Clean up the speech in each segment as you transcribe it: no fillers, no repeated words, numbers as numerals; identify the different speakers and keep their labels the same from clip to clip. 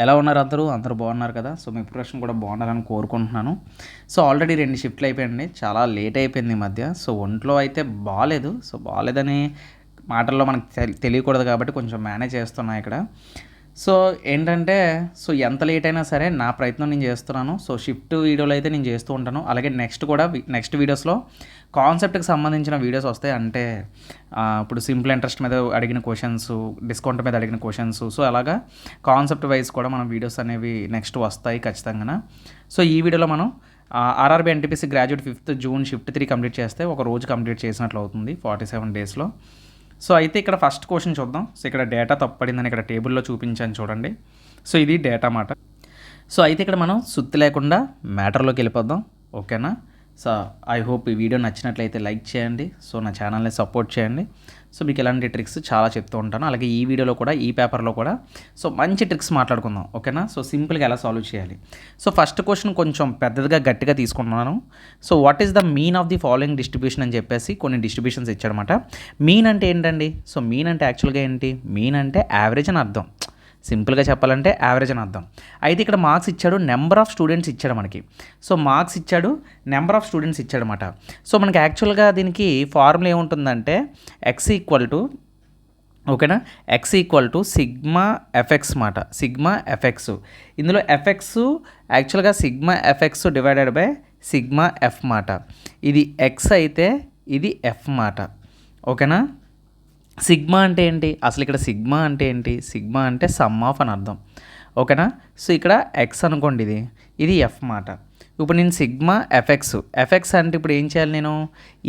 Speaker 1: ఎలా ఉన్నారు అందరూ? అందరూ బాగున్నారు కదా? సో మీ ప్రిపరేషన్ కూడా బాగుండాలని కోరుకుంటున్నాను. సో ఆల్రెడీ 2 షిఫ్ట్లు అయిపోయాయండి. చాలా లేట్ అయిపోయింది ఈ మధ్య. సో ఒంట్లో అయితే బాలేదు. సో బాలేదని మాటల్లో మనకు తెలియకూడదు కాబట్టి కొంచెం మేనేజ్ చేస్తున్నా ఇక్కడ. సో ఏంటంటే ఎంత లేట్ అయినా సరే నా ప్రయత్నం నేను చేస్తున్నాను. సో షిఫ్ట్ వీడియోలు అయితే నేను చేస్తూ ఉంటాను. అలాగే నెక్స్ట్ వీడియోస్లో కాన్సెప్ట్కి సంబంధించిన వీడియోస్ వస్తాయి. అంటే ఇప్పుడు సింపుల్ ఇంట్రెస్ట్ మీద అడిగిన క్వశ్చన్స్, డిస్కౌంట్ మీద అడిగిన క్వశ్చన్స్, సో అలాగా కాన్సెప్ట్ వైజ్ కూడా మనం వీడియోస్ అనేవి నెక్స్ట్ వస్తాయి ఖచ్చితంగా. సో ఈ వీడియోలో మనం RRB NTPC graduate 5th June shift 3 complete చేస్తే ఒక రోజు కంప్లీట్ చేసినట్లు అవుతుంది 47 డేస్లో. సో అయితే ఇక్కడ ఫస్ట్ క్వశ్చన్ చూద్దాం. సో ఇక్కడ డేటా తప్పడిందని ఇక్కడ టేబుల్లో చూపించాను చూడండి. సో ఇది డేటా మాట. సో అయితే ఇక్కడ మనం సుత్తి లేకుండా మ్యాటర్లోకి వెళ్ళిపోద్దాం, ఓకేనా? సో ఐ హోప్ ఈ వీడియో నచ్చినట్లయితే లైక్ చేయండి. సో నా ఛానల్ని సపోర్ట్ చేయండి. సో మీకు ఎలాంటి ట్రిక్స్ చాలా చెప్తూ ఉంటాను. అలాగే ఈ వీడియోలో కూడా, ఈ పేపర్లో కూడా సో మంచి ట్రిక్స్ మాట్లాడుకుందాం, ఓకేనా? సో సింపుల్గా ఎలా సాల్వ్ చేయాలి. సో ఫస్ట్ క్వశ్చన్ కొంచెం పెద్దదిగా గట్టిగా తీసుకుంటున్నాను. So what is the mean of the following distribution అని చెప్పేసి కొన్ని డిస్ట్రిబ్యూషన్స్ ఇచ్చాడనమాట. మీన్ అంటే ఏంటండి? సో మీన్ అంటే యాక్చువల్గా ఏంటి? మీన్ అంటే యావరేజ్ అని అర్థం. సింపుల్గా చెప్పాలంటే యావరేజ్ అని అర్థం. అయితే ఇక్కడ మార్క్స్ ఇచ్చాడు, నెంబర్ ఆఫ్ స్టూడెంట్స్ ఇచ్చాడు మనకి. సో మార్క్స్ ఇచ్చాడు, నెంబర్ ఆఫ్ స్టూడెంట్స్ ఇచ్చాడనమాట. సో మనకి యాక్చువల్గా దీనికి ఫార్ములా ఏముంటుందంటే ఎక్స్ ఈక్వల్ టు, ఓకేనా, x equal to sigma f x మాట. సిగ్మా ఎఫ్ఎక్స్, ఇందులో ఎఫ్ఎక్స్ యాక్చువల్గా sigma f x divided by sigma f మాట. ఇది ఎక్స్ అయితే ఇది ఎఫ్ మాట, ఓకేనా? సిగ్మా అంటే ఏంటి? అసలు ఇక్కడ సిగ్మా అంటే ఏంటి? సిగ్మా అంటే సమ్ ఆఫ్ అని అర్థం, ఓకేనా? సో ఇక్కడ ఎక్స్ అనుకోండి, ఇది ఎఫ్ మాట. ఇప్పుడు నేను సిగ్మా ఎఫ్ఎక్స్ అంటే ఇప్పుడు ఏం చేయాలి? నేను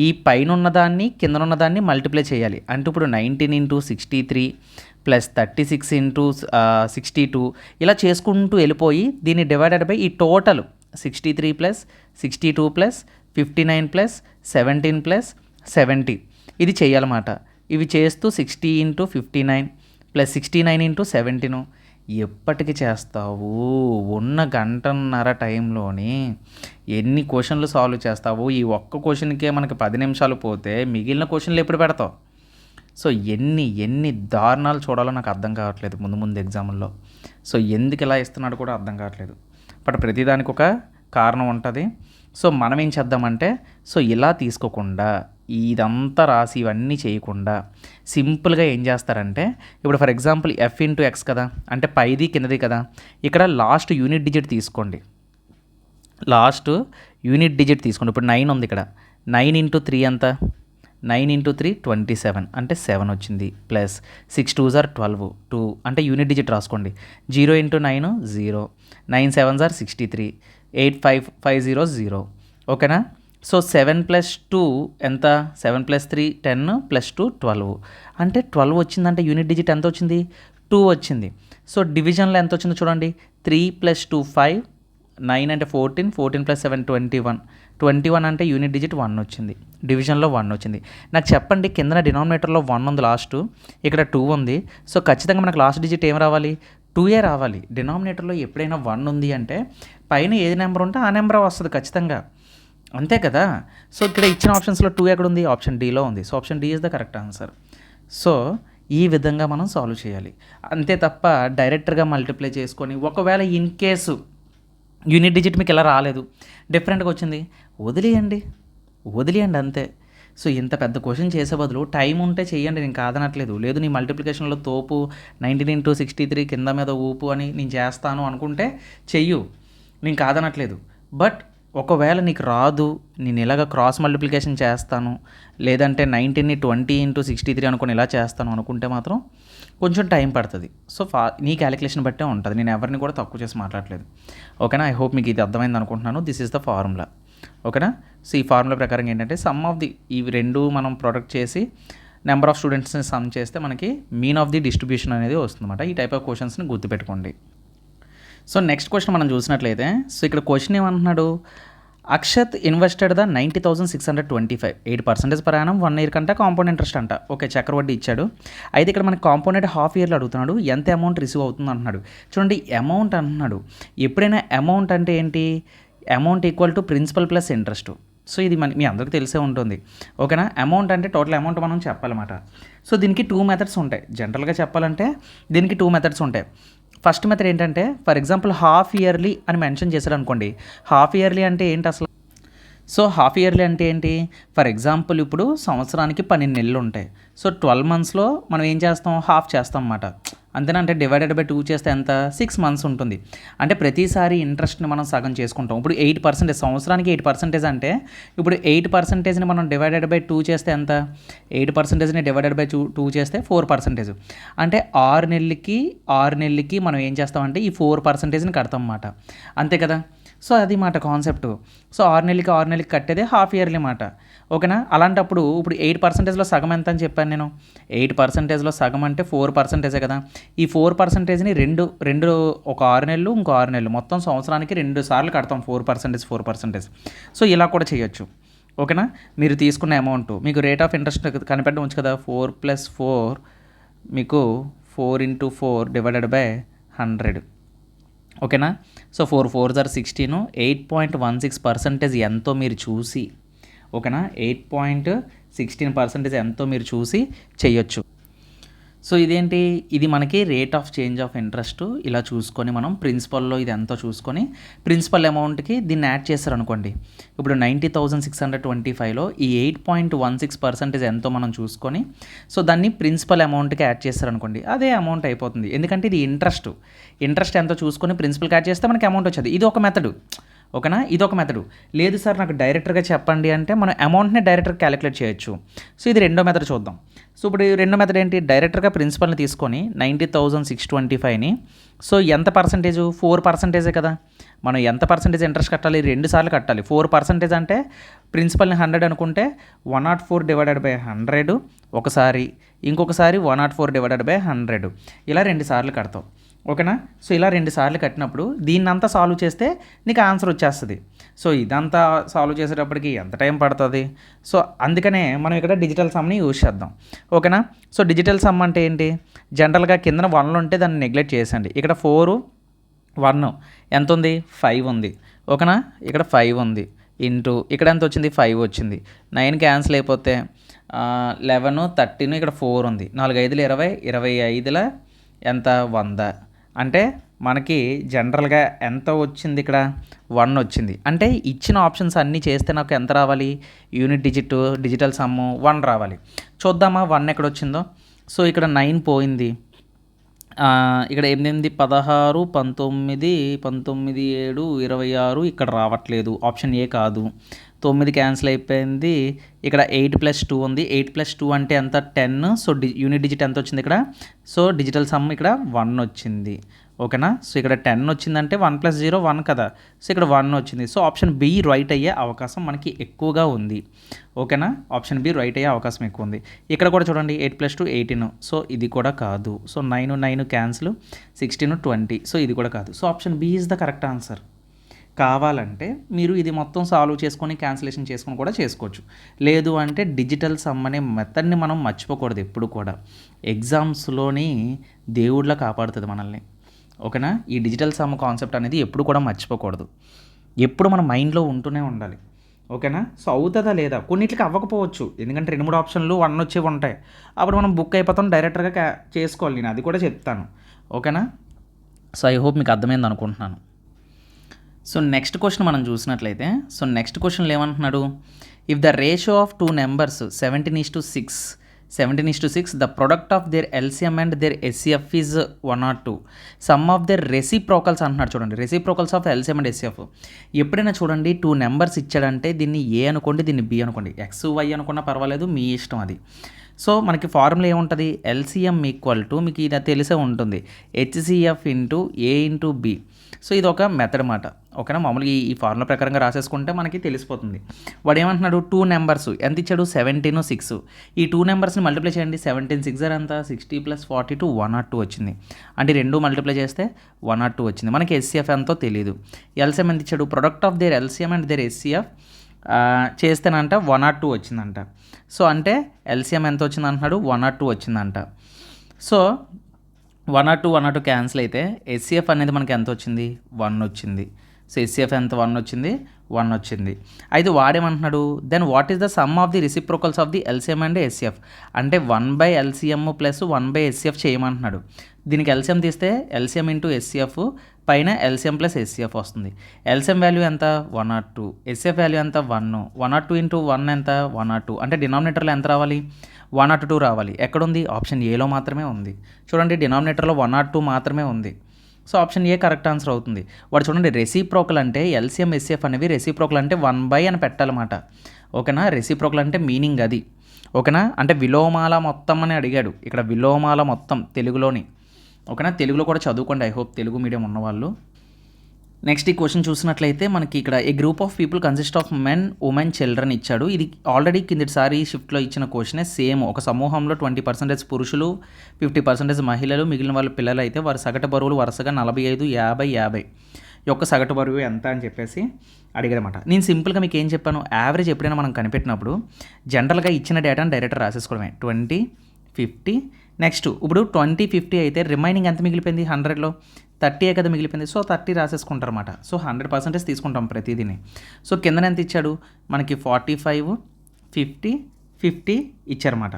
Speaker 1: ఈ పైన ఉన్నదాన్ని కింద ఉన్నదాన్ని మల్టిప్లై చేయాలి. అంటే ఇప్పుడు 19 × 63 + 36 × 62 ఇలా చేసుకుంటూ వెళ్ళిపోయి దీన్ని డివైడెడ్ బై ఈ టోటల్ 63 + 62 + 59 + 17 + 70 ఇది చేయాలన్నమాట. ఇవి చేస్తూ 60 × 59 + 69 × 17 ఎప్పటికి చేస్తావు? ఉన్న గంటన్నర టైంలోని ఎన్ని క్వశ్చన్లు సాల్వ్ చేస్తావు? ఈ ఒక్క క్వశ్చన్కే మనకి 10 నిమిషాలు పోతే మిగిలిన క్వశ్చన్లు ఎప్పుడు పెడతావు? సో ఎన్ని దారుణాలు చూడాలో నాకు అర్థం కావట్లేదు ముందు ఎగ్జామ్లో. సో ఎందుకు ఇలా ఇస్తున్నాడు కూడా అర్థం కావట్లేదు. బట్ ప్రతిదానికి ఒక కారణం ఉంటుంది. సో మనం ఏం చేద్దామంటే ఇలా తీసుకోకుండా ఇదంతా రాసి ఇవన్నీ చేయకుండా సింపుల్గా ఏం చేస్తారంటే ఇప్పుడు for example F into X కదా, అంటే పైది కిందది కదా, ఇక్కడ లాస్ట్ యూనిట్ డిజిట్ తీసుకోండి. ఇప్పుడు 9 ఉంది ఇక్కడ. 9 × 3 ఎంత? 9 × 3 27 అంటే 7 వచ్చింది. ప్లస్ 6 2s are 12 2 అంటే యూనిట్ డిజిట్ రాసుకోండి. 0 × 9 0, 9 7s are 63, 8 5 5 0 0, ఓకేనా? సో 7 + 2 ఎంత? 7 + 3 10 + 2 12 అంటే 12 వచ్చిందంటే యూనిట్ డిజిట్ ఎంత వచ్చింది? 2 వచ్చింది. సో డివిజన్లో ఎంత వచ్చిందో చూడండి. 3 + 2 5, 9 అంటే 14, 14 + 7 21 అంటే యూనిట్ డిజిట్ 1 వచ్చింది. డివిజన్లో 1 వచ్చింది. నాకు చెప్పండి, కిందన డినామినేటర్లో 1 ఉంది, లాస్ట్ ఇక్కడ 2 ఉంది. సో ఖచ్చితంగా మనకు లాస్ట్ డిజిట్ ఏం రావాలి? 2 రావాలి. డినామినేటర్లో ఎప్పుడైనా 1 ఉంది అంటే పైన ఏది నెంబర్ ఉంటే ఆ నెంబర్ వస్తుంది ఖచ్చితంగా, అంతే కదా? సో ఇక్కడ ఇచ్చిన ఆప్షన్స్లో 2 ఎక్కడ ఉంది? ఆప్షన్ డీలో ఉంది. So option D is the correct answer. So ఈ విధంగా మనం సాల్వ్ చేయాలి, అంతే తప్ప డైరెక్ట్గా మల్టిప్లై చేసుకొని ఒకవేళ ఇన్ కేసు యూనిట్ డిజిట్ మీకు ఎలా రాలేదు, డిఫరెంట్గా వచ్చింది, వదిలేయండి అంతే. సో ఇంత పెద్ద క్వశ్చన్ చేసే బదులు టైం ఉంటే చెయ్యండి, నేను కాదనట్లేదు. లేదు నీ మల్టిప్లికేషన్లో తోపు 19 × 63 కింద మీద ఊపు అని నేను చేస్తాను అనుకుంటే చెయ్యు, నేను కాదనట్లేదు. బట్ ఒకవేళ నీకు రాదు, నేను ఇలాగ క్రాస్ మల్టిప్లికేషన్ చేస్తాను, లేదంటే 19ని 20 × 63 అనుకుని ఇలా చేస్తాను అనుకుంటే మాత్రం కొంచెం టైం పడుతుంది. సో నీ క్యాలిక్యులేషన్ బట్టే ఉంటుంది. నేను ఎవరిని కూడా తక్కువ చేసి మాట్లాడలేదు, ఓకేనా? ఐ హోప్ మీకు ఇది అర్థమైంది అనుకుంటున్నాను. దిస్ ఈస్ ద ఫార్ములా, ఓకేనా? సో ఈ ఫార్ములా ప్రకారం ఏంటంటే సమ్ ఆఫ్ ది ఇవి రెండు మనం ప్రొడక్ట్ చేసి నెంబర్ ఆఫ్ స్టూడెంట్స్ని సమ్ చేస్తే మనకి మీన్ ఆఫ్ ది డిస్ట్రిబ్యూషన్ అనేది వస్తుందన్నమాట. ఈ టైప్ ఆఫ్ క్వశ్చన్స్ని గుర్తుపెట్టుకోండి. సో నెక్స్ట్ క్వశ్చన్ మనం చూసినట్లయితే సో ఇక్కడ క్వశ్చన్ ఏమంటున్నాడు? Akshat invested the 90,625 8% per annum 1 year కంటే కాంపౌండ్ ఇంట్రెస్ట్ అంట. ఓకే, చక్రవడ్డీ ఇచ్చాడు. అయితే ఇక్కడ మనకి కాంపౌండెడ్ హాఫ్ ఇయర్లో అడుగుతున్నాడు, ఎంత అమౌంట్ రిసీవ్ అవుతుంది అంటున్నాడు. చూడండి, అమౌంట్ అంటున్నాడు. ఎప్పుడైనా అమౌంట్ అంటే ఏంటి? Amount equal to principal plus interest. So ఇది మీ అందరికీ తెలిసే ఉంటుంది, ఓకేనా? అమౌంట్ అంటే టోటల్ అమౌంట్ మనం చెప్పాలన్నమాట. సో దీనికి 2 మెథడ్స్ ఉంటాయి. జనరల్గా చెప్పాలంటే దీనికి 2 మెథడ్స్ ఉంటాయి. ఫస్ట్ మెథడ్ ఏంటంటే ఫర్ ఎగ్జాంపుల్ హాఫ్ ఇయర్లీ అని మెన్షన్ చేశారు అనుకోండి. హాఫ్ ఇయర్లీ అంటే ఏంటి అసలు? సో హాఫ్ ఇయర్లీ అంటే ఏంటి? ఫర్ ఎగ్జాంపుల్ ఇప్పుడు సంవత్సరానికి 12 నెలలు ఉంటాయి. సో 12 మంత్స్లో మనం ఏం చేస్తాం? హాఫ్ చేస్తాం అన్నమాట. అంతేనా? అంటే డివైడెడ్ బై 2 చేస్తే ఎంత? 6 మంత్స్ ఉంటుంది. అంటే ప్రతిసారి ఇంట్రెస్ట్ని మనం సగం చేసుకుంటాం. ఇప్పుడు 8% సంవత్సరానికి 8% అంటే ఇప్పుడు 8%ని మనం డివైడెడ్ బై 2 చేస్తే ఎంత? 8%ని డివైడెడ్ బై 2 చేస్తే 4%. అంటే 6 నెలలకి మనం ఏం చేస్తామంటే ఈ 4%ని కడతాం అన్నమాట. అంతే కదా? సో అది మాట కాన్సెప్ట్. సో 6 నెలలకి కట్టేదే హాఫ్ ఇయర్లీ మాట. ఓకేనా? అలాంటప్పుడు ఇప్పుడు 8%లో సగం ఎంత అని చెప్పాను నేను? 8%లో సగం అంటే 4% కదా. ఈ 4%ని రెండు ఒక 6 నెలలు ఇంకో 6 నెలలు మొత్తం సంవత్సరానికి 2 సార్లు కడతాం 4%. సో ఇలా కూడా చేయొచ్చు. ఓకేనా? మీరు తీసుకున్న అమౌంట్ మీకు రేట్ ఆఫ్ ఇంట్రెస్ట్ కనిపెట్టడం వచ్చు కదా. 4 + 4 మీకు 4 × 4 డివైడెడ్ బై 100. ఓకేనా? సో 4 × 4 = 16. 8.16% ఎంతో మీరు చూసి, ఓకేనా, 8.16% ఎంతో మీరు చూసి చేయొచ్చు. సో ఇదేంటి? ఇది మనకి rate of change of interest ఇలా చూసుకొని మనం ప్రిన్సిపల్లో ఇది ఎంతో చూసుకొని ప్రిన్సిపల్ అమౌంట్కి దీన్ని యాడ్ చేశారనుకోండి. ఇప్పుడు 90,625లో ఈ 8.16% ఎంతో మనం చూసుకొని సో దాన్ని ప్రిన్సిపల్ అమౌంట్కి యాడ్ చేశారనుకోండి, అదే అమౌంట్ అయిపోతుంది. ఎందుకంటే ఇది ఇంట్రెస్ట్ ఎంతో చూసుకొని ప్రిన్సిపల్కి యాడ్ చేస్తే మనకి అమౌంట్ వచ్చేది. ఇది ఒక మెథడు. ఓకేనా? ఇదొక మెథడు. లేదు సార్ నాకు డైరెక్టర్గా చెప్పండి అంటే మనం అమౌంట్ని డైరెక్టర్గా క్యాలిక్యులేట్ చేయొచ్చు. సో ఇది రెండో మెథడ్ చూద్దాం. సో ఇప్పుడు రెండో మెథడ్ ఏంటి? డైరెక్టర్గా ప్రిన్సిపల్ని తీసుకొని 90,625ని సో ఎంత పర్సంటేజ్? 4% కదా. మనం ఎంత పర్సంటేజ్ ఇంట్రెస్ట్ కట్టాలి? 2 సార్లు కట్టాలి. 4% అంటే ప్రిన్సిపల్ని 100 అనుకుంటే 104 డివైడెడ్ బై 100 ఒకసారి, ఇంకొకసారి 104 డివైడెడ్ బై 100 ఇలా 2 సార్లు కడతాం. ఓకేనా? సో ఇలా 2 సార్లు కట్టినప్పుడు దీన్నంతా సాల్వ్ చేస్తే నీకు ఆన్సర్ వచ్చేస్తుంది. సో ఇదంతా సాల్వ్ చేసేటప్పటికి ఎంత టైం పడుతుంది? సో అందుకనే మనం ఇక్కడ డిజిటల్ సమ్ని యూజ్ చేద్దాం. ఓకేనా? సో డిజిటల్ సమ్ అంటే ఏంటి? జనరల్గా కింద 1 ఉంటే దాన్ని నెగ్లెక్ట్ చేసండి. ఇక్కడ 4 1 ఎంత ఉంది? 5 ఉంది. ఓకేనా? ఇక్కడ 5 ఉంది ఇంటూ ఇక్కడ ఎంత వచ్చింది? 5 వచ్చింది. 9 క్యాన్సిల్ అయిపోతే 11 13 ఇక్కడ 4 ఉంది. 4 5 20 25 ఎంత? 100. అంటే మనకి జనరల్గా ఎంత వచ్చింది? ఇక్కడ 1 వచ్చింది. అంటే ఇచ్చిన ఆప్షన్స్ అన్నీ చేస్తే నాకు ఎంత రావాలి? యూనిట్ డిజిటల్ సమ్ 1 రావాలి. చూద్దామా 1 ఎక్కడ వచ్చిందో. సో ఇక్కడ 9 పోయింది. ఇక్కడ 8 16 19 19 7 26 ఇక్కడ రావట్లేదు. ఆప్షన్ ఏ కాదు. 9 క్యాన్సిల్ అయిపోయింది. ఇక్కడ 8 + 2 ఉంది. 8 + 2 అంటే ఎంత? 10. సో యూనిట్ డిజిట్ ఎంత వచ్చింది ఇక్కడ? సో డిజిటల్ సమ్ ఇక్కడ 1 వచ్చింది. ఓకేనా? సో ఇక్కడ 10 వచ్చిందంటే 1 + 0 1 కదా. సో ఇక్కడ 1 వచ్చింది. సో ఆప్షన్ బి రైట్ అయ్యే అవకాశం మనకి ఎక్కువగా ఉంది. ఓకేనా? ఆప్షన్ బి రైట్ అయ్యే అవకాశం ఎక్కువ ఉంది. ఇక్కడ కూడా చూడండి 8 + 2 18. సో ఇది కూడా కాదు. So 9 cancel 16 20. సో ఇది కూడా కాదు. So option B is the correct answer. కావాలంటే మీరు ఇది మొత్తం సాల్వ్ చేసుకొని క్యాన్సిలేషన్ చేసుకొని కూడా చేసుకోవచ్చు. లేదు అంటే డిజిటల్ సమ్ అనే మెథడ్ని మనం మర్చిపోకూడదు ఎప్పుడు కూడా. ఎగ్జామ్స్లోని దేవుళ్ళ కాపాడుతుంది మనల్ని. ఓకేనా? ఈ డిజిటల్ సమ్ కాన్సెప్ట్ అనేది ఎప్పుడు కూడా మర్చిపోకూడదు. ఎప్పుడు మన మైండ్లో ఉంటూనే ఉండాలి. ఓకేనా? సో అవుతుందా లేదా? కొన్నిటికి అవ్వకపోవచ్చు. ఎందుకంటే 2-3 ఆప్షన్లు 1 వచ్చేవి ఉంటాయి. అప్పుడు మనం బుక్ అయిపోతాం, డైరెక్టర్గా చేసుకోవాలి. నేను అది కూడా చెప్తాను. ఓకేనా? సో ఐ హోప్ మీకు అర్థమైంది అనుకుంటున్నాను. సో నెక్స్ట్ క్వశ్చన్ మనం చూసినట్లయితే నెక్స్ట్ క్వశ్చన్లో ఏమంటున్నాడు? If the ratio of 2 numbers 17:6 the product of their LCM and their SCF is 1 or 2. Sum of their reciprocals అంటున్నాడు. చూడండి, reciprocals of LCM and SCF. ఎప్పుడైనా చూడండి 2 నెంబర్స్ ఇచ్చాడంటే దీన్ని ఏ అనుకోండి, దీన్ని బి అనుకోండి, ఎక్స్ వై అనుకున్నా పర్వాలేదు, మీ ఇష్టం అది. సో మనకి ఫార్ములా ఏముంటుంది? ఎల్సిఎం = మీకు ఇది తెలిసే ఉంటుంది, హెచ్సిఎఫ్ ఇంటూ ఏ ఇంటూ బి. సో ఇది ఒక మెథడ్ అన్నమాట. ఓకేనా? మామూలుగా ఈ ఫార్ములా ప్రకారంగా రాసేసుకుంటే మనకి తెలిసిపోతుంది. వాడు ఏమంటున్నాడు? 2 నెంబర్స్ ఎంత ఇచ్చాడు? 17, 6. ఈ 2 నెంబర్స్ని మల్టిప్లై చేయండి. 17 6 ఎంత? 60 + 42 1 or 2 వచ్చింది. అంటే 2 మల్టిప్లై చేస్తే 1 or 2 వచ్చింది. మనకి ఎస్సిఎఫ్ ఎంతో తెలియదు. ఎల్సిఎం ఎంత ఇచ్చాడు? Product of their LCM and their SCF చేస్తేనంట 1 or 2 వచ్చిందంట. సో అంటే ఎల్సిఎం ఎంత వచ్చింది అంటున్నాడు? 1 or 2 వచ్చిందంట. సో 1 or 2 క్యాన్సిల్ అయితే ఎస్సిఎఫ్ అనేది మనకి ఎంత వచ్చింది? 1 వచ్చింది. సో ఎస్సిఎఫ్ ఎంత? 1 వచ్చింది. 1 వచ్చింది. అయితే వాడేమంటున్నాడు, then what is the sum of the reciprocals of the LCM and SCF, అంటే 1/LCM ప్లస్ 1/SCF చేయమంటున్నాడు. దీనికి ఎల్సిఎం తీస్తే ఎల్సిఎం ఇంటూ ఎస్సిఎఫ్ పైన ఎల్సిఎం ప్లస్ ఎస్సిఎఫ్ వస్తుంది. ఎల్సిఎం వాల్యూ ఎంత 102, ఎస్సిఎఫ్ వాల్యూ ఎంత 1, 102 ఇంటూ 1 ఎంత 102, అంటే డినామినేటర్లో ఎంత రావాలి 102 రావాలి. ఎక్కడుంది, ఆప్షన్ ఏలో మాత్రమే ఉంది. చూడండి డినామినేటర్లో 102 మాత్రమే ఉంది. సో ఆప్షన్ ఏ కరెక్ట్ ఆన్సర్ అవుతుంది. వాడు చూడండి రెసిప్రోకల్ అంటే ఎల్సిఎం ఎస్సిఎఫ్ అనేవి రెసిప్రోకల్ అంటే 1/, అని పెట్టాలన్నమాట. ఓకేనా, రెసిప్రోకల్ అంటే మీనింగ్ అది. ఓకేనా, అంటే విలోమాల మొత్తం అని అడిగాడు ఇక్కడ, విలోమాల మొత్తం తెలుగులోని. ఓకేనా, తెలుగులో కూడా చదువుకోండి, ఐ హోప్ తెలుగు మీడియం ఉన్నవాళ్ళు. నెక్స్ట్ ఈ క్వశ్చన్ చూసినట్లయితే మనకి ఇక్కడ a group of people consist of men, women, children ఇచ్చాడు. ఇది ఆల్రెడీ కిందటిసారి షిఫ్ట్లో ఇచ్చిన క్వశ్చనే సేమ్. ఒక సమూహంలో 20% పురుషులు, 50% మహిళలు, మిగిలిన వాళ్ళ పిల్లలు అయితే వారి సగటు బరువులు వరుసగా 45, 50, 50 యొక్క సగటు బరువు ఎంత అని చెప్పేసి అడిగారన్నమాట. నేను సింపుల్గా మీకు ఏం చెప్పాను, యావరేజ్ ఎప్పుడైనా మనం కనిపెట్టినప్పుడు జనరల్గా ఇచ్చిన డేటాను డైరెక్ట్ రాసేసుకోవడమే. 20, 50, నెక్స్ట్ ఇప్పుడు 20, 50 అయితే రిమైనింగ్ ఎంత మిగిలిపోయింది 100లో 30 కదా మిగిలిపోయింది. సో 30 రాసేసుకుంటారు అనమాట. సో 100% తీసుకుంటాం ప్రతిదీని. సో కిందన ఎంత ఇచ్చాడు మనకి 45, 50, 50 ఇచ్చారన్నమాట.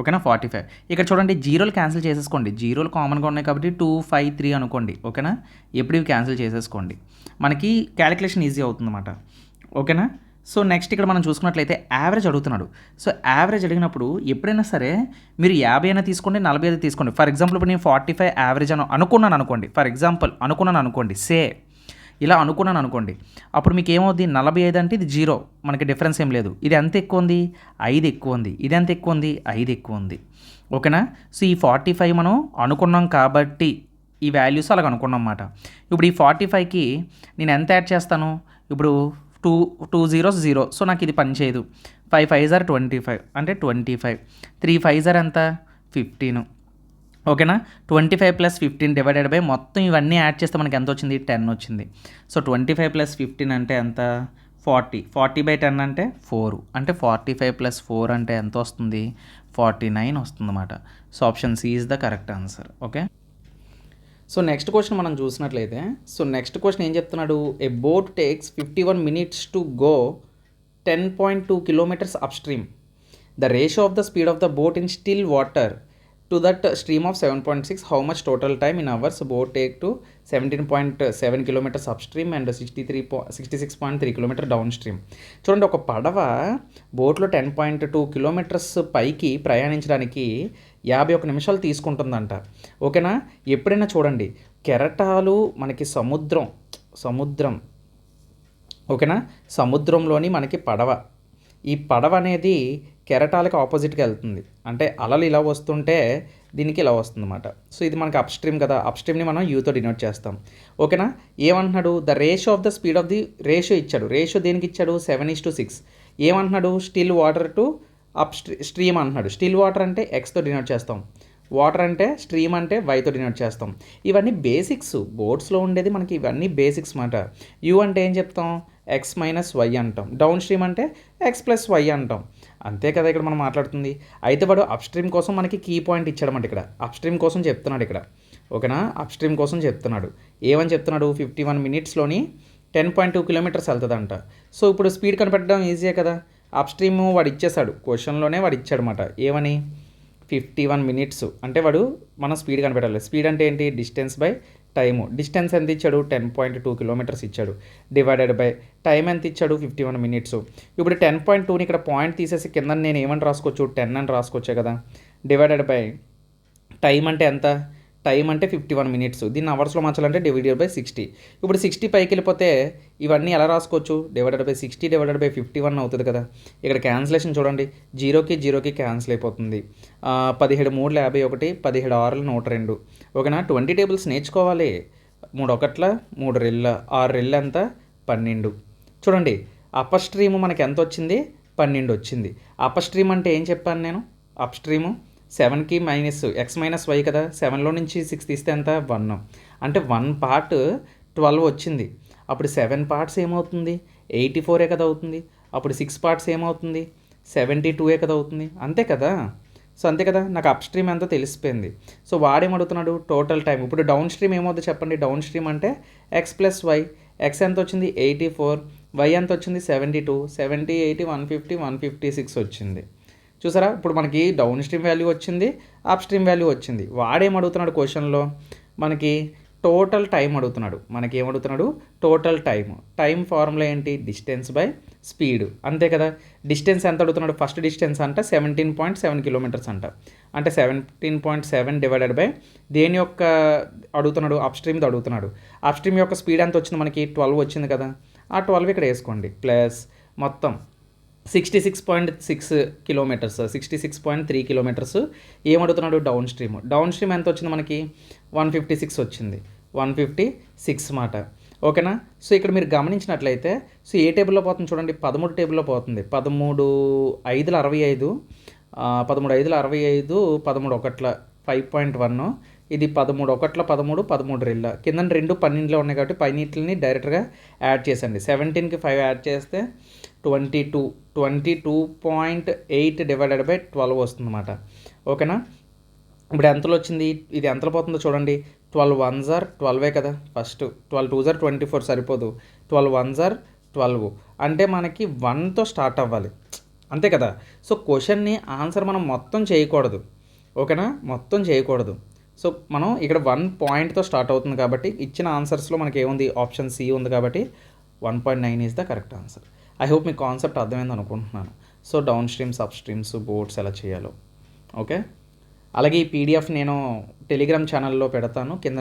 Speaker 1: ఓకేనా, 45. ఇక్కడ చూడండి జీరోలు క్యాన్సిల్ చేసేసుకోండి, జీరోలు కామన్గా ఉన్నాయి కాబట్టి 2, 5, 3 అనుకోండి. ఓకేనా, ఎప్పుడు ఇవి క్యాన్సిల్ చేసేసుకోండి, మనకి క్యాలిక్యులేషన్ ఈజీ అవుతుందన్నమాట. ఓకేనా, సో నెక్స్ట్ ఇక్కడ మనం చూసుకున్నట్లయితే యావరేజ్ అడుగుతున్నాడు. సో యావరేజ్ అడిగినప్పుడు ఎప్పుడైనా సరే మీరు 50 అయినా తీసుకోండి, 45 తీసుకోండి. ఫర్ ఎగ్జాంపుల్ ఇప్పుడు నేను 45 యావరేజ్ అనుకున్నాను అనుకోండి, ఫర్ ఎగ్జాంపుల్ అనుకున్నాను అనుకోండి, ఇలా అనుకున్నాను అనుకోండి, అప్పుడు మీకు ఏమవుద్ది 45 అంటే ఇది 0, మనకి డిఫరెన్స్ ఏం లేదు. ఇది ఎంత ఎక్కువ ఉంది 5 ఎక్కువ ఉంది, ఇది ఎంత ఎక్కువ ఉంది 5 ఎక్కువ ఉంది. ఓకేనా, సో ఈ 45 మనం అనుకున్నాం కాబట్టి ఈ వాల్యూస్ అలాగ అనుకున్నాం అన్నమాట. ఇప్పుడు ఈ 45కి నేను ఎంత యాడ్ చేస్తాను, ఇప్పుడు 2 zeros 0, సో నాకు ఇది పని చేయదు. 5 5s are 25 అంటే 25, 3 5s are ఎంత 15. ఓకేనా, 25 + 15 డివైడెడ్ బై మొత్తం ఇవన్నీ యాడ్ చేస్తే మనకి ఎంత వచ్చింది 10 వచ్చింది. సో 25 + 15 అంటే ఎంత 40, 40/10 అంటే 4, అంటే 45 + 4 అంటే ఎంత వస్తుంది 49 వస్తుంది అన్నమాట. So option C is the correct answer. Okay, so next question మనం చూసినట్లయితే, సో నెక్స్ట్ క్వశ్చన్ ఏం చెప్తున్నాడు, a boat takes 51 minutes to go 10.2 kilometers upstream. The ratio of the speed of the boat in still water to that stream of 7.6, how much total time in hours boat take to 17.7 kilometers upstream and 66.3 kilometers downstream. చూడండి, ఒక పడవ బోట్లో 10.2 kilometers పైకి ప్రయాణించడానికి 51 నిమిషాలు తీసుకుంటుందంట. ఓకేనా, ఎప్పుడైనా చూడండి కెరటాలు మనకి సముద్రం ఓకేనా, సముద్రంలోని మనకి పడవ, ఈ పడవ అనేది కెరటాలకు ఆపోజిట్గా వెళ్తుంది, అంటే అలలు ఇలా వస్తుంటే దీనికి ఇలా వస్తుందన్నమాట. సో ఇది మనకి అప్ స్ట్రీమ్ కదా, అప్ స్ట్రీమ్ని మనం యూతో డినోట్ చేస్తాం. ఓకేనా, ఏమంటున్నాడు, the ratio of the speed of the ratio ఇచ్చాడు. రేషియో దేనికి ఇచ్చాడు 7:6. ఏమంటున్నాడు, still water to up stream అంటున్నాడు. స్టిల్ వాటర్ అంటే ఎక్స్తో డినోట్ చేస్తాం, వాటర్ అంటే స్ట్రీమ్ అంటే వైతో డినోట్ చేస్తాం. ఇవన్నీ బేసిక్స్, బోట్స్లో ఉండేది మనకి ఇవన్నీ బేసిక్స్ మాట. యూ అంటే ఏం చెప్తాం x - y అంటాం, డౌన్ స్ట్రీమ్ అంటే x + y అంటాం. అంతే కదా ఇక్కడ మనం మాట్లాడుతుంది. అయితే వాడు అప్ స్ట్రీమ్ కోసం మనకి కీ పాయింట్ ఇచ్చాడన్నమాట. ఇక్కడ అప్ స్ట్రీమ్ కోసం చెప్తున్నాడు ఇక్కడ. ఓకేనా, అప్ స్ట్రీమ్ కోసం చెప్తున్నాడు. ఏమని చెప్తున్నాడు, 51 minutesలోని 10.2 kilometers వెళ్తుందంట. సో ఇప్పుడు స్పీడ్ కనిపెట్టడం ఈజీయే కదా. అప్ స్ట్రీమ్ వాడు ఇచ్చేసాడు, క్వశ్చన్లోనే వాడు ఇచ్చాడనమాట. ఏమని 51 minutes అంటే వాడు మనం స్పీడ్ కనిపెట్టాలి. స్పీడ్ అంటే ఏంటి, డిస్టెన్స్ బై టైము. డిస్టెన్స్ ఎంత ఇచ్చాడు 10.2 kilometers ఇచ్చాడు, డివైడెడ్ బై టైం ఎంత ఇచ్చాడు 51 minutes. ఇప్పుడు 10.2ని ఇక్కడ పాయింట్ తీసేసి కింద నేను ఏమని రాసుకోవచ్చు 10 అని రాసుకోవచ్చే కదా, డివైడెడ్ బై టైం అంటే ఎంత, టైం అంటే 51 minutes. దీన్ని అవర్స్లో మార్చాలంటే డివైడెడ్ బై 60. ఇప్పుడు 60 పైకి వెళ్ళిపోతే ఇవన్నీ ఎలా రాసుకోవచ్చు, డివైడెడ్ బై 60 డివైడెడ్ బై 51 అవుతుంది కదా. ఇక్కడ క్యాన్సిలేషన్ చూడండి, 0కి క్యాన్సిల్ అయిపోతుంది. 17 3 51, 17 6 102. ఓకేనా, 20 tables నేర్చుకోవాలి. 3 1 3 2 6 2 ఎంత 12. చూడండి అప్పర్ స్ట్రీమ్ మనకి ఎంత వచ్చింది 12 వచ్చింది. అప్పర్ స్ట్రీమ్ అంటే ఏం చెప్పాను నేను, అప్ స్ట్రీము 7కి - x - y కదా, 7లో నుంచి 6 తీస్తే ఎంత 1, అంటే 1 part 12 వచ్చింది. అప్పుడు 7 parts ఏమవుతుంది 84 కదా అవుతుంది. అప్పుడు 6 parts ఏమవుతుంది 72 కదా అవుతుంది. అంతే కదా. సో అంతే కదా, నాకు అప్ స్ట్రీమ్ ఎంతో తెలిసిపోయింది. సో వాడేమడుగుతున్నాడు టోటల్ టైం. ఇప్పుడు డౌన్ స్ట్రీమ్ ఏమవుతుంది చెప్పండి, డౌన్ స్ట్రీమ్ అంటే x + y. ఎక్స్ ఎంత వచ్చింది 84, వై ఎంత వచ్చింది 72, 70, 80, 150, 156 వచ్చింది. చూసారా, ఇప్పుడు మనకి డౌన్ స్ట్రీమ్ వాల్యూ వచ్చింది, అప్ స్ట్రీమ్ వాల్యూ వచ్చింది. వాడేం అడుగుతున్నాడు క్వశ్చన్లో, మనకి టోటల్ టైం అడుగుతున్నాడు. మనకి ఏమడుగుతున్నాడు, టోటల్ టైం ఫార్ములా ఏంటి, డిస్టెన్స్ బై స్పీడ్, అంతే కదా. డిస్టెన్స్ ఎంత అడుగుతున్నాడు, ఫస్ట్ డిస్టెన్స్ అంట 17.7 కిలోమీటర్స్ అంట. అంటే 17.7 డివైడెడ్ బై దేని యొక్క అడుగుతున్నాడు, అప్ స్ట్రీమ్ది అడుగుతున్నాడు. అప్ స్ట్రీమ్ యొక్క స్పీడ్ ఎంత వచ్చింది, మనకి 12 వచ్చింది కదా. ఆ 12 ఇక్కడ వేసుకోండి, ప్లస్ మొత్తం 66.6 కిలోమీటర్స్, 66.3 కిలోమీటర్స్ ఏమడుగుతున్నాడు, డౌన్ స్ట్రీమ్ ఎంత వచ్చింది మనకి, 156 వచ్చింది, 156 మాట. ఓకేనా. సో ఇక్కడ మీరు గమనించినట్లయితే, సో ఏ టేబుల్లో పోతుంది చూడండి, 13 టేబుల్లో పోతుంది. 13×5=65, 13×5=65, 13×1 5.1, ఇది 13×1 13 కింద 2 12లో ఉన్నాయి కాబట్టి పైనీటిని డైరెక్ట్గా యాడ్ చేసండి. 17కి 5 యాడ్ చేస్తే 22.8 డివైడెడ్ బై 12 వస్తుంది అన్నమాట. ఓకేనా. ఇప్పుడు ఎంతలో వచ్చింది, ఇది ఎంతలో పోతుందో చూడండి, 12 1s are 12 కదా ఫస్ట్, 12 2s are 24 సరిపోదు, 12 1s are 12 అంటే మనకి 1తో స్టార్ట్ అవ్వాలి, అంతే కదా. సో క్వశ్చన్ని ఆన్సర్ మనం మొత్తం చేయకూడదు, ఓకేనా, మొత్తం చేయకూడదు. సో మనం ఇక్కడ 1 పాయింట్తో స్టార్ట్ అవుతుంది కాబట్టి ఇచ్చిన ఆన్సర్స్లో మనకి ఏముంది, ఆప్షన్ సి ఉంది కాబట్టి 1.9 is the correct answer. I hope me concept అర్థమైంది అనుకుంటున్నాను. So down streams, up streams, boards ఎలా చేయాలో. ఓకే. అలాగే ఈ పీడిఎఫ్ నేను టెలిగ్రామ్ ఛానల్లో పెడతాను, కింద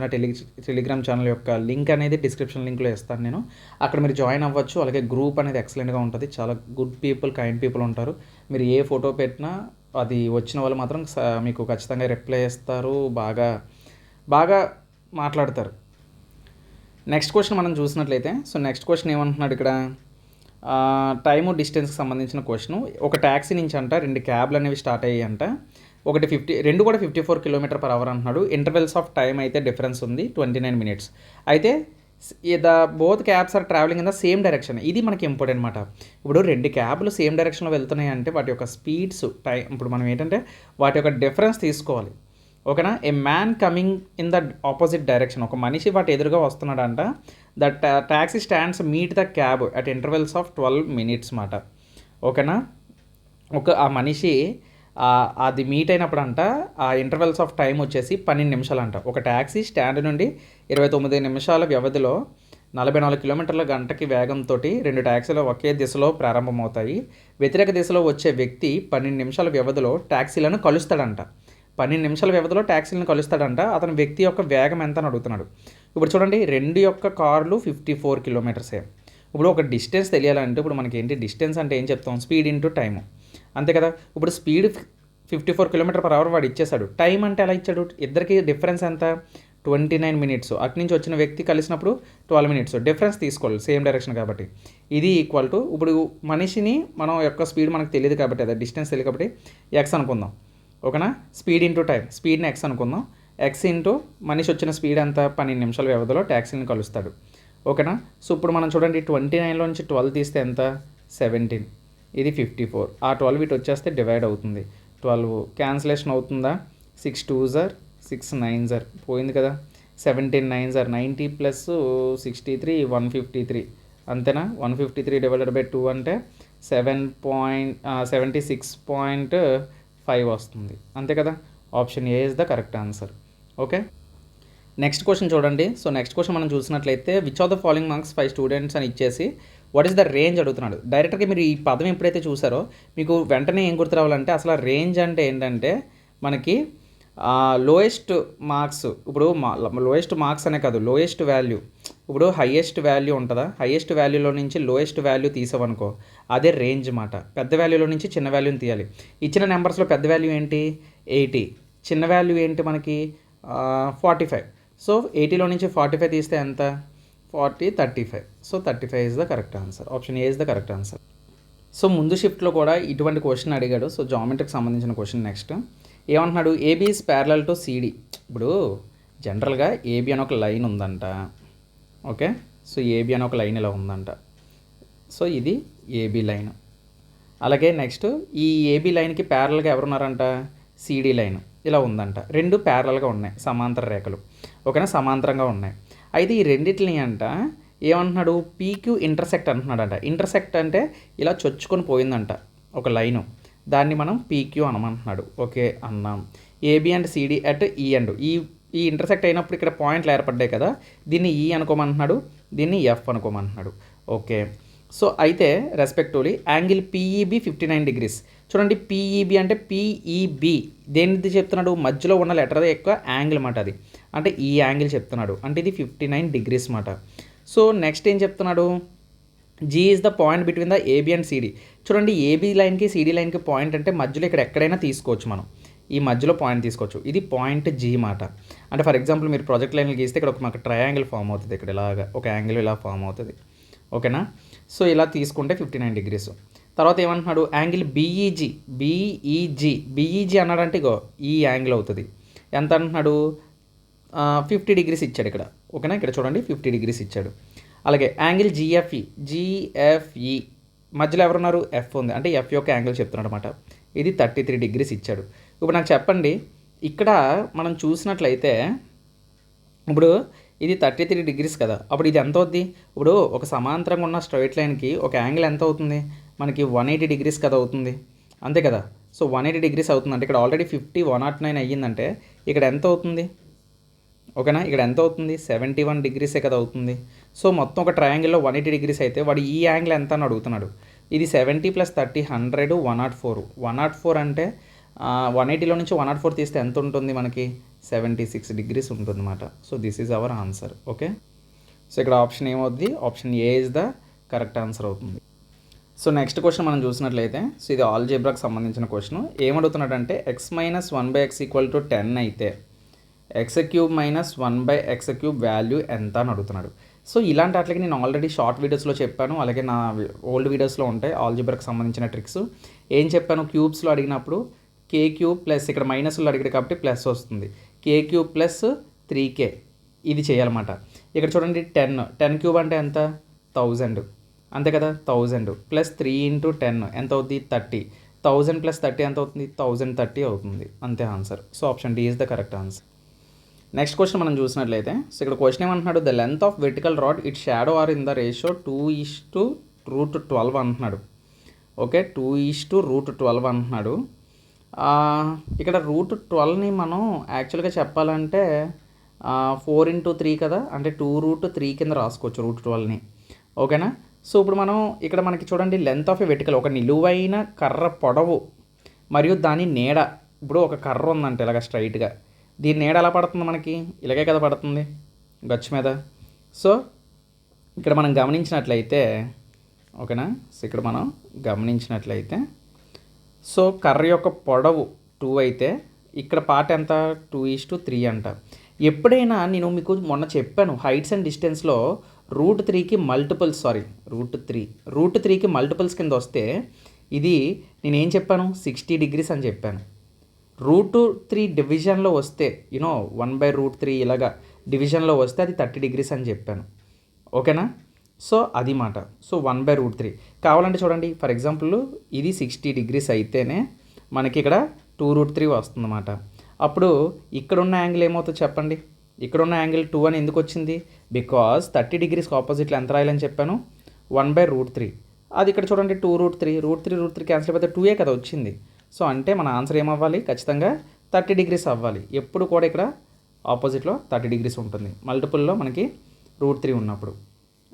Speaker 1: టెలిగ్రామ్ ఛానల్ యొక్క లింక్ అనేది డిస్క్రిప్షన్ లింక్లో ఇస్తాను నేను, అక్కడ మీరు జాయిన్ అవ్వచ్చు. అలాగే గ్రూప్ అనేది ఎక్సలెంట్గా ఉంటుంది, చాలా గుడ్ పీపుల్, కైండ్ పీపుల్ ఉంటారు. మీరు ఏ ఫోటో పెట్టినా అది వచ్చిన వాళ్ళు మాత్రం మీకు ఖచ్చితంగా రిప్లై ఇస్తారు, బాగా మాట్లాడతారు. నెక్స్ట్ క్వశ్చన్ మనం చూసినట్లయితే, సో నెక్స్ట్ క్వశ్చన్ ఏమంటున్నాడు ఇక్కడ, టైము డిస్టెన్స్కి సంబంధించిన క్వశ్చన్. ఒక ట్యాక్సీ నుంచి అంట 2 క్యాబ్లు అనేవి స్టార్ట్ అయ్యాయి అంట. ఒకటి 2 కూడా 54 km/h అంటున్నాడు. ఇంటర్వెల్స్ ఆఫ్ టైం అయితే డిఫరెన్స్ ఉంది 29 minutes. అయితే both cabs are travelling in the same direction. ఇది మనకి ఇంపార్టెంట్ అనమాట. ఇప్పుడు 2 క్యాబ్లు సేమ్ డైరెక్షన్లో వెళ్తున్నాయి అంటే వాటి యొక్క స్పీడ్స్ ఇప్పుడు మనం ఏంటంటే వాటి యొక్క డిఫరెన్స్ తీసుకోవాలి, ఓకేనా. A man coming in the opposite direction, ఒక మనిషి వాటి ఎదురుగా వస్తున్నాడంట. The taxi stands meet the cab at intervals of 12 minutes మాట, ఓకేనా. ఆ మనిషి అది మీట్ అయినప్పుడు అంట ఆ ఇంటర్వెల్స్ ఆఫ్ టైం వచ్చేసి 12 నిమిషాలు అంట. ఒక ట్యాక్సీ స్టాండ్ నుండి 29 నిమిషాల వ్యవధిలో 44 km/h వేగంతో 2 ట్యాక్సీలు ఒకే దిశలో ప్రారంభమవుతాయి. వ్యతిరేక దిశలో వచ్చే వ్యక్తి 12 నిమిషాల వ్యవధిలో ట్యాక్సీలను కలుస్తాడంట. 12 నిమిషాల వ్యవధిలో ట్యాక్సీలను కలుస్తాడంట. అతని వ్యక్తి యొక్క వేగం ఎంత అని అడుగుతున్నాడు. ఇప్పుడు చూడండి, 2 యొక్క కార్లు 54 km. ఇప్పుడు ఒక డిస్టెన్స్ తెలియాలంటే ఇప్పుడు మనకి ఏంటి, డిస్టెన్స్ అంటే ఏం చెప్తాం, స్పీడ్ ఇంటూ టైము, అంతే కదా. ఇప్పుడు స్పీడ్ 54 km/h వాడు ఇచ్చేసాడు. టైం అంటే ఎలా ఇచ్చాడు, ఇద్దరికి డిఫరెన్స్ ఎంత, 29 minutes. అటు నుంచి వచ్చిన వ్యక్తి కలిసినప్పుడు 12 minutes డిఫరెన్స్ తీసుకోవాలి, సేమ్ డైరెక్షన్ కాబట్టి. ఇది ఈక్వల్ టు, ఇప్పుడు మనిషిని మనం యొక్క స్పీడ్ మనకు తెలియదు కాబట్టి, అదే డిస్టెన్స్ తెలియదు కాబట్టి ఎక్స్ అనుకుందాం, ఓకేనా. స్పీడ్ ఇంటూ టైం, స్పీడ్ని ఎక్స్ అనుకుందాం. ఎక్స్ ఇంటూ మనిషి వచ్చిన స్పీడ్ ఎంత, 12 నిమిషాల వ్యవధిలో ట్యాక్సీని కలుస్తాడు, ఓకేనా. సో ఇప్పుడు మనం చూడండి, 29లో నుంచి 12 తీస్తే ఎంత, 17, ఇది 54. ఆ 12 ఇటు వచ్చేస్తే డివైడ్ అవుతుంది, 12 క్యాన్సిలేషన్ అవుతుందా, 6 2s are 6 9s are పోయింది కదా, 17 9s are 90 ప్లస్ 63 153, అంతేనా. 153 డివైడెడ్ బై 2 అంటే 76.5 వస్తుంది, అంతే కదా. Option A is the correct answer. Okay. Next question చూడండి. సో నెక్స్ట్ క్వశ్చన్ మనం చూసినట్లయితే, which of the following marks 5 students అని ఇచ్చేసి వాట్ ఈస్ ద రేంజ్ అడుగుతున్నాడు. డైరెక్ట్గా మీరు ఈ పదం ఎప్పుడైతే చూసారో మీకు వెంటనే ఏం గుర్తు రావాలంటే, అసలు రేంజ్ అంటే ఏంటంటే మనకి లోయెస్ట్ మార్క్స్, ఇప్పుడు లోయెస్ట్ మార్క్స్ అనే కాదు, లోయెస్ట్ వాల్యూ. ఇప్పుడు హయ్యెస్ట్ వాల్యూ ఉంటుందా, హయ్యెస్ట్ వాల్యూలో నుంచి లోయెస్ట్ వాల్యూ తీసావనుకో, అదే రేంజ్ మాట. పెద్ద వాల్యూలో నుంచి చిన్న వాల్యూని తీయాలి. ఇచ్చిన నెంబర్స్లో పెద్ద వాల్యూ ఏంటి, 80, చిన్న వాల్యూ ఏంటి మనకి 45. సో 80లో నుంచి 45 తీస్తే ఎంత, 40 35. So 35 is the correct answer. Option A is the correct answer. So ముందు షిఫ్ట్లో కూడా ఇటువంటి క్వశ్చన్ అడిగాడు. సో జామెట్రీకి సంబంధించిన క్వశ్చన్. నెక్స్ట్ ఏమంటున్నాడు, AB is parallel to CD. ఇప్పుడు జనరల్గా ఏబీ అని ఒక లైన్ ఉందంట, ఓకే. సో ఏబీ అని ఒక లైన్ ఇలా ఉందంట. సో ఇది ఏబీ లైన్. అలాగే నెక్స్ట్ ఈ ఏబీ లైన్కి ప్యారలల్గా ఎవరున్నారంట, సిడి లైన్ ఇలా ఉందంట. 2 ప్యారలల్గా ఉన్నాయి, సమాంతర రేఖలు, ఓకేనా, సమాంతరంగా ఉన్నాయి. అయితే ఈ రెండింటిని అంట ఏమంటున్నాడు, పీక్యూ ఇంటర్సెక్ట్ అంటున్నాడంట. ఇంటర్సెక్ట్ అంటే ఇలా చొచ్చుకొని పోయిందంట ఒక లైను, దాన్ని మనం పీక్యూ అనమంటున్నాడు. ఓకే అన్నాం. ఏబి అండ్ సిడి అట్ ఈ అండ్ ఈ ఇంటర్సెక్ట్ అయినప్పుడు ఇక్కడ పాయింట్లు ఏర్పడ్డాయి కదా, దీన్ని ఈ అనుకోమంటున్నాడు, దీన్ని ఎఫ్ అనుకోమంటున్నాడు. ఓకే, సో అయితే రెస్పెక్టివ్లీ యాంగిల్ పీఈబి 59 డిగ్రీస్. చూడండి, పీఈబి అంటే పీఈబి దేనిది చెప్తున్నాడు, మధ్యలో ఉన్న లెటర్ ఎక్కువ యాంగిల్ మాట, అది అంటే ఈ యాంగిల్ చెప్తున్నాడు, అంటే ఇది 59 డిగ్రీస్ మాట. సో నెక్స్ట్ ఏం చెప్తున్నాడు, G is the point between the AB and CD. చూడండి, ఏబీ లైన్కి సిడి లైన్కి పాయింట్ అంటే మధ్యలో ఇక్కడ ఎక్కడైనా తీసుకోవచ్చు మనం, ఈ మధ్యలో పాయింట్ తీసుకోవచ్చు, ఇది పాయింట్ జీ మాట. అంటే ఫర్ ఎగ్జాంపుల్ మీరు ప్రాజెక్ట్ లైన్లు గీస్తే ఇక్కడ ఒక మాకు ట్రయాంగిల్ ఫామ్ అవుతుంది, ఇక్కడ ఇలాగా ఒక యాంగిల్ ఇలా ఫామ్ అవుతుంది. ఓకేనా, సో ఇలా తీసుకుంటే 59 డిగ్రీస్. తర్వాత ఏమంటున్నాడు, యాంగిల్ బీఈజీ అన్నాడంటే ఇగో ఈ యాంగిల్ అవుతుంది. ఎంత అంటున్నాడు, 50 డిగ్రీస్ ఇచ్చాడు ఇక్కడ. ఓకేనా, ఇక్కడ చూడండి 50 డిగ్రీస్ ఇచ్చాడు. అలాగే యాంగిల్ జిఎఫ్ఈ మధ్యలో ఎవరున్నారు, ఎఫ్ ఉంది, అంటే ఎఫ్ యొక్క యాంగిల్ చెప్తున్నాడు అనమాట. ఇది 33 డిగ్రీస్ ఇచ్చాడు. ఇప్పుడు నాకు చెప్పండి, ఇక్కడ మనం చూసినట్లయితే ఇప్పుడు ఇది 33 డిగ్రీస్ కదా, అప్పుడు ఇది ఎంత అవుద్ది, ఇప్పుడు ఒక సమాంతరంగా ఉన్న స్ట్రైట్ లైన్కి ఒక యాంగిల్ ఎంత అవుతుంది మనకి, 180 డిగ్రీస్ కదా అవుతుంది, అంతే కదా. సో 180 డిగ్రీస్ అవుతుంది అంటే ఇక్కడ ఆల్రెడీ 109 అయ్యిందంటే ఇక్కడ ఎంత అవుతుంది, ఓకేనా, ఇక్కడ ఎంత అవుతుంది, 71 డిగ్రీసే కదా అవుతుంది. సో మొత్తం ఒక ట్రయాంగిల్లో 180 డిగ్రీస్ అయితే వాడు ఈ యాంగిల్ ఎంత అని అడుగుతున్నాడు. ఇది 70 + 30 100 104 అంటే 180లో నుంచి 104 తీస్తే ఎంత ఉంటుంది మనకి, 76 డిగ్రీస్ ఉంటుంది అన్నమాట. So this is our answer. Okay, so ఇక్కడ ఆప్షన్ ఏమవుద్ది, option A is the correct answer అవుతుంది. సో నెక్స్ట్ క్వశ్చన్ మనం చూసినట్లయితే, సో ఇది ఆల్జీబ్రాకి సంబంధించిన క్వశ్చన్. ఏమడుగుతున్నాడంటే x - 1/x = 10 అయితే x³ - 1/x³ వాల్యూ ఎంత అని అడుగుతున్నాడు. సో ఇలాంటి వాటికి నేను ఆల్రెడీ షార్ట్ వీడియోస్లో చెప్పాను, అలాగే నా ఓల్డ్ వీడియోస్లో ఉంటాయి ఆల్జీబ్రాకి సంబంధించిన ట్రిక్స్. ఏం చెప్పాను, క్యూబ్స్లో అడిగినప్పుడు k³ ప్లస్ ఇక్కడ మైనస్లో అడిగాడు కాబట్టి ప్లస్ వస్తుంది, k³ + 3k ఇది చేయాలన్నమాట. ఇక్కడ చూడండి 10³ అంటే ఎంత, 1000 అంతే కదా, 1000 + 3 × 10 ఎంత అవుతుంది, 30. 1000 + 30 ఎంత అవుతుంది, 1030 అవుతుంది, అంతే answer. So option D is the correct answer. Next question మనం చూసినట్లయితే, సో ఇక్కడ క్వశ్చన్ ఏమంటున్నాడు, the length of vertical rod it shadow are in the ratio 2:√12 అంటున్నాడు. ఓకే, 2:√12 అంటున్నాడు. ఇక్కడ √12ని మనం యాక్చువల్గా చెప్పాలంటే 4 × 3 కదా, అంటే 2√3 కింద రాసుకోవచ్చు √12ని. ఓకేనా, సో ఇప్పుడు మనం ఇక్కడ మనకి చూడండి లెంత్ ఆఫ్ ఏ వెర్టికల్, ఒక నిలువైన కర్ర పొడవు మరియు దాని నీడ. ఇప్పుడు ఒక కర్ర ఉందంటే ఇలాగ స్ట్రైట్గా, దీని నీడ ఎలా పడుతుంది మనకి, ఇలాగే కదా పడుతుంది గచ్చు మీద. సో ఇక్కడ మనం గమనించినట్లయితే, ఓకేనా, సో ఇక్కడ మనం గమనించినట్లయితే, సో కర్ర యొక్క పొడవు 2 అయితే ఇక్కడ పార్ట్ ఎంత, 2:3 అంట. ఎప్పుడైనా నేను మీకు మొన్న చెప్పాను హైట్స్ అండ్ డిస్టెన్స్లో √3కి మల్టిపుల్స్ కింద వస్తే ఇది నేనేం చెప్పాను, 60 డిగ్రీస్ అని చెప్పాను. √3 డివిజన్లో వస్తే 1/√3 ఇలాగా డివిజన్లో వస్తే అది 30 డిగ్రీస్ అని చెప్పాను. ఓకేనా, సో అది మాట. సో 1/√3 కావాలంటే చూడండి, ఫర్ ఎగ్జాంపుల్ ఇది 60 డిగ్రీస్ అయితేనే మనకి ఇక్కడ 2√3 వస్తుందన్నమాట. అప్పుడు ఇక్కడున్న యాంగిల్ ఏమవుతుందో చెప్పండి, ఇక్కడున్న యాంగిల్ 2 అని ఎందుకు వచ్చింది, బికాజ్ 30 డిగ్రీస్కి ఆపోజిట్లో ఎంత రాయాలని చెప్పాను, 1/√3. అది ఇక్కడ చూడండి 2√3 క్యాన్సిల్ అయిపోతే 2 కదా వచ్చింది. సో అంటే మన ఆన్సర్ ఏమవ్వాలి, ఖచ్చితంగా 30 డిగ్రీస్ అవ్వాలి. ఎప్పుడు కూడా ఇక్కడ ఆపోజిట్లో 30 డిగ్రీస్ ఉంటుంది మల్టిపుల్లో మనకి √3 ఉన్నప్పుడు.